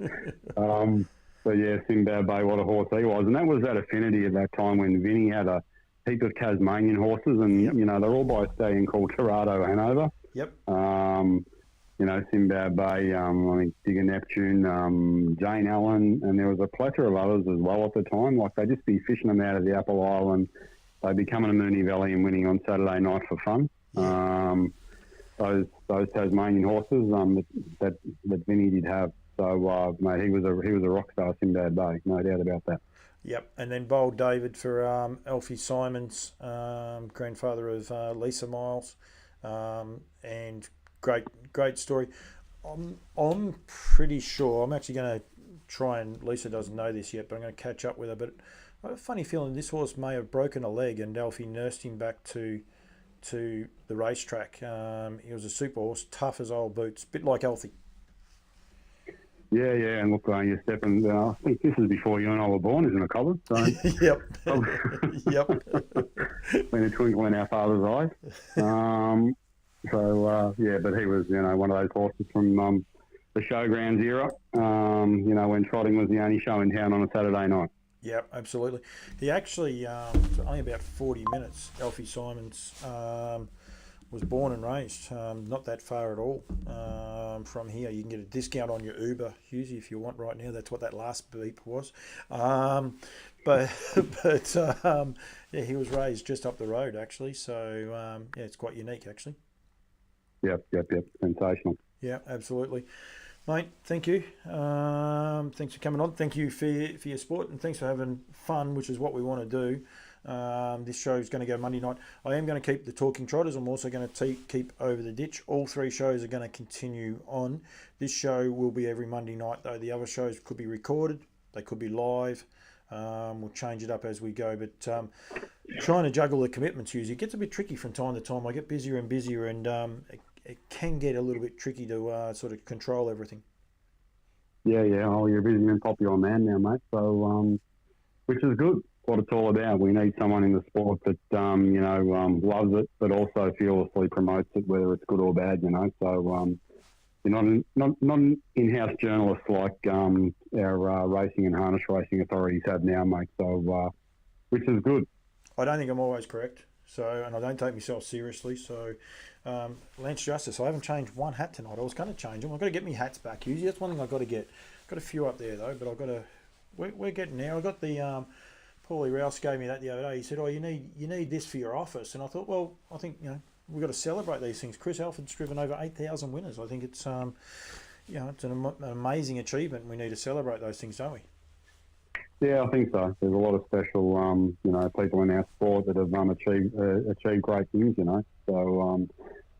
but yeah, Sinbad Bay, what a horse he was. And that was that affinity at that time when Vinny had a heap of Tasmanian horses, and, they're all by a stallion called Torado Hanover. Yep. Sinbad Bay, I think Digger Neptune, Jane Allen, and there was a plethora of others as well at the time. Like, they'd just be fishing them out of the Apple Isle, and they'd be coming to Moonee Valley and winning on Saturday night for fun. Those Tasmanian horses that Vinny did have. So, mate, he was a rock star, Sinbad Bay, no doubt about that. Yep, and then Bold David for Alfie Simons, grandfather of Lisa Miles, and great story. I'm pretty sure, I'm actually going to try, and Lisa doesn't know this yet, but I'm going to catch up with her. But I have a funny feeling this horse may have broken a leg, and Alfie nursed him back to the racetrack. He was a super horse, tough as old boots, a bit like Alfie. Yeah, and look, you're stepping. I think this is before you and I were born, isn't it, Colin? So, yep. Been a twinkle in our father's eyes. But he was, one of those horses from the showgrounds era. When trotting was the only show in town on a Saturday night. Yep, absolutely. He actually only about 40 minutes. Alfie Simons was born and raised, not that far at all from here. You can get a discount on your Uber, Hughesy, if you want right now. That's what that last beep was. He was raised just up the road, actually. So, it's quite unique, actually. Yep. Sensational. Yeah, absolutely. Mate, thank you. Thanks for coming on. Thank you for your support, and thanks for having fun, which is what we want to do. This show is going to go Monday night. I am going to keep the Talking Trotters. I'm also going to keep Over the Ditch. All 3 shows are going to continue on. This show will be every Monday night, though. The other shows could be recorded. They could be live. We'll change it up as we go. But trying to juggle the commitments, usually it gets a bit tricky from time to time. I get busier and busier, and it can get a little bit tricky to sort of control everything. Yeah. Oh, you're a busy and popular man now, mate. So, which is good. What it's all about. We need someone in the sport that loves it, but also fearlessly promotes it, whether it's good or bad. So you're not an in-house journalist like our racing and harness racing authorities have now, mate. So which is good. I don't think I'm always correct. So, and I don't take myself seriously. So, Lance Justice, I haven't changed one hat tonight. I was going to change them. I've got to get me hats back. Usually, that's one thing I've got to get. Got a few up there though, but I've got to. We're getting there. I got the. Paulie Rouse gave me that the other day. He said, "Oh, you need this for your office," and I thought, well, I think we've got to celebrate these things. Chris Alford's driven over 8,000 winners. I think it's it's an amazing achievement. We need to celebrate those things, don't we? Yeah, I think so. There's a lot of special, people in our sport that have achieved great things, So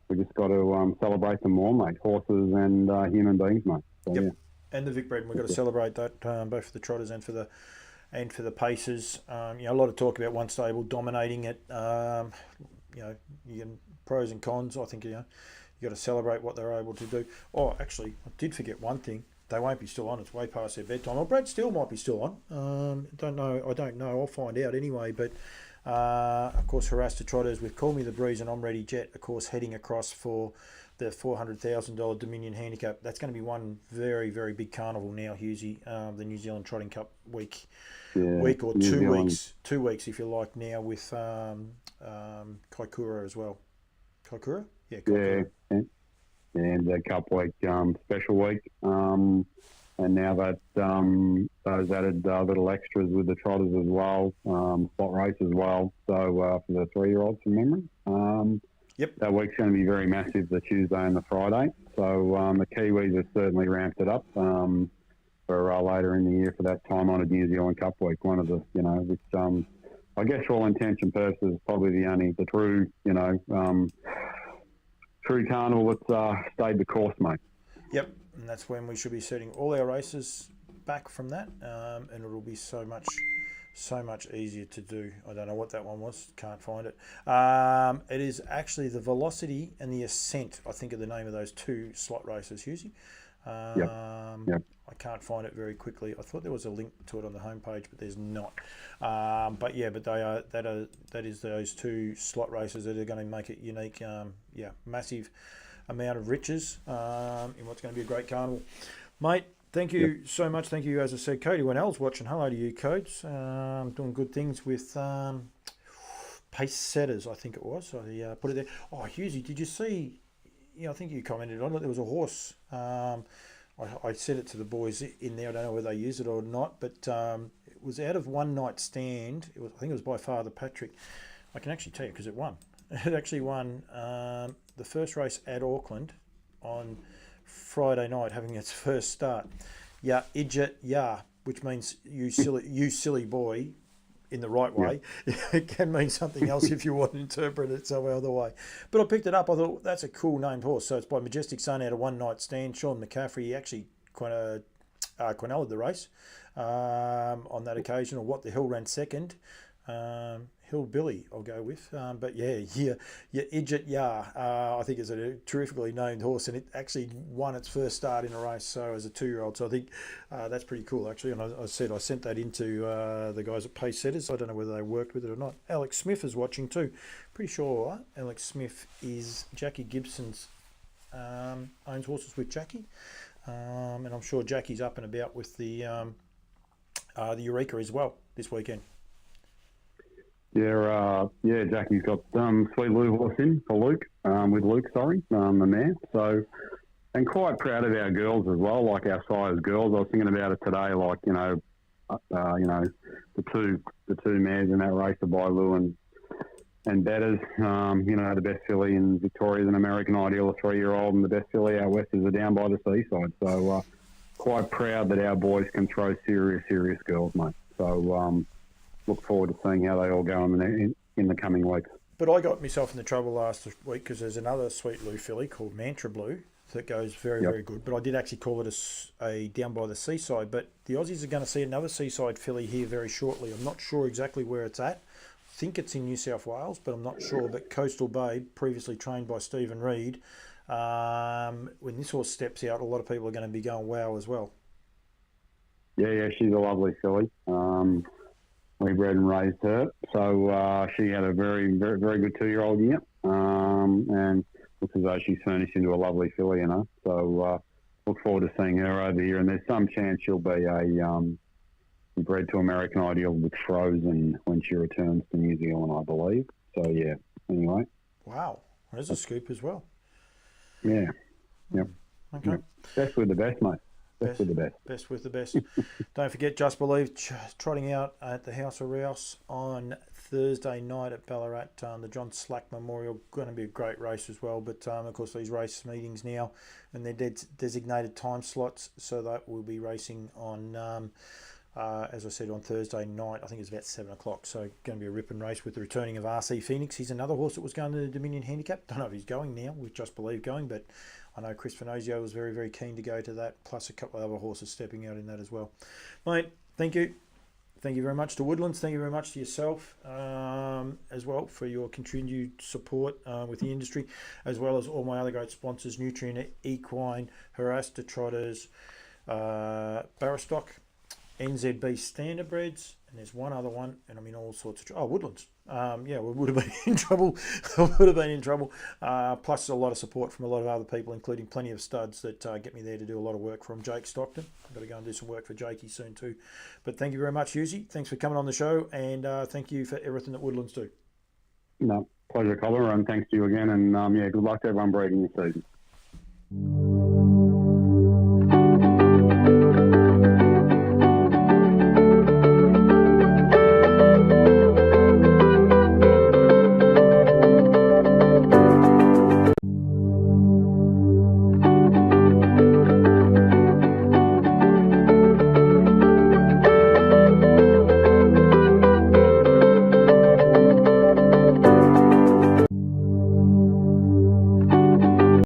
we just got to celebrate them more, mate. Horses and human beings, mate. So, yep. Yeah. And the Vic Bred, we've got to celebrate that both for the trotters and for the pacers. A lot of talk about one stable dominating it. You can pros and cons. I think you got to celebrate what they're able to do. Oh, actually, I did forget one thing. They won't be still on. It's way past their bedtime. Well, Brad Steele might be still on. I don't know. I'll find out anyway. But of course, harass the trotters with Call Me the Breeze and I'm Ready Jet. Of course, heading across for the $400,000 Dominion Handicap. That's going to be one very, very big carnival now, Hughesy. The New Zealand Trotting Cup week or 2 weeks. 2 weeks, if you like, now with Kaikoura as well. Kaikoura? Yeah, Kaikoura. Yeah. And the Cup week, special week. And now that those added little extras with the trotters as well, spot race as well. So for the 3-year-olds from memory. Yep. That week's going to be very massive, the Tuesday and the Friday. So the Kiwis have certainly ramped it up for later in the year for that time-honoured New Zealand Cup week. One of the, which I guess for all intention purposes, probably the true, true carnival that's stayed the course, mate. Yep, and that's when we should be setting all our races back from that, and it'll be so much easier to do. I don't know what that one was. Can't find it. It is actually the Velocity and the Ascent, I think, are the name of those 2 slot races, Hughesy. Yep. I can't find it very quickly. I thought there was a link to it on the homepage, but there's not. But that is those 2 slot races that are going to make it unique. Massive amount of riches in what's going to be a great carnival, mate. Thank you so much. Thank you, as I said, Cody Winnell's watching. Hello to you, Codes. Doing good things with pace setters, I think it was. I put it there. Oh, Hughesy, did you see? I think you commented on it. There was a horse. I said it to the boys in there. I don't know whether they used it or not, but it was out of One Night Stand. I think it was by Father Patrick. I can actually tell you because it won. It actually won the first race at Auckland on Friday night, having its first start. Yeah, Idjit, yeah, which means you silly boy, in the right way. Yeah. It can mean something else if you want to interpret it some other way. But I picked it up. I thought that's a cool named horse. So it's by Majestic Sun out of One Night Stand. Sean McCaffrey, he actually Quinella'd the race on that occasion, or What the Hill ran second. Hillbilly, I'll go with. But Idjit, I think is a terrifically named horse, and it actually won its first start in a race. So as a 2-year-old, so I think that's pretty cool actually. And I sent that into the guys at Pace Setters. I don't know whether they worked with it or not. Alex Smith is watching too. Pretty sure Alex Smith is Jackie Gibson's owns horses with Jackie, and I'm sure Jackie's up and about with the Eureka as well this weekend. Jackie's got Sweet Lou horse in for Luke, the mare. So, and quite proud of our girls as well, like our Sires girls. I was thinking about it today, like the two mares in that race, the by Lou and Betters. The best filly in Victoria is an American Ideal, a 3-year-old, and the best filly out west is a Down by the Seaside. So, quite proud that our boys can throw serious girls, mate. So, look forward to seeing how they all go in the coming weeks. But I got myself in the trouble last week because there's another Sweet Lou filly called Mantra Blue that goes very good. But I did actually call it a Down by the Seaside. But the Aussies are going to see another Seaside filly here very shortly. I'm not sure exactly where it's at. I think it's in New South Wales, but I'm not sure. But Coastal Babe, previously trained by Stephen Reed, when this horse steps out, a lot of people are going to be going wow as well. Yeah, she's a lovely filly. We bred and raised her, so she had a very, very, very good 2-year-old year, and looks as though she's furnished into a lovely filly, So look forward to seeing her over here, and there's some chance she'll be bred to American Ideal with Frozen when she returns to New Zealand, I believe. So yeah. Anyway. Wow, there's a scoop as well. Yeah. Yep. Okay. Yep. Best with the best, mate. Best with the best. Best with the best. Don't forget, Just Believe trotting out at the House of Rouse on Thursday night at Ballarat. The John Slack Memorial, going to be a great race as well. But of course, these race meetings now and their designated time slots, so that we'll be racing on, as I said, on Thursday night. I think it's about 7 o'clock. So going to be a ripping race with the returning of RC Phoenix. He's another horse that was going to the Dominion Handicap. Don't know if he's going now with Just Believe going, but I know Chris Finozio was very, very keen to go to that, plus a couple of other horses stepping out in that as well. Mate, thank you. Thank you very much to Woodlands. Thank you very much to yourself as well for your continued support with the industry, as well as all my other great sponsors, Nutrient Equine, Harasta Trotters, Barristock, NZB Standardbreds, and there's one other one, and I'm in all sorts of Woodlands. We would have been in trouble. Plus a lot of support from a lot of other people, including plenty of studs that get me there to do a lot of work from Jake Stockton. I've got to go and do some work for Jakey soon too. But thank you very much, Hughesy. Thanks for coming on the show, and thank you for everything that Woodlands do. No, pleasure, Collar, and thanks to you again. And good luck to everyone breeding this season.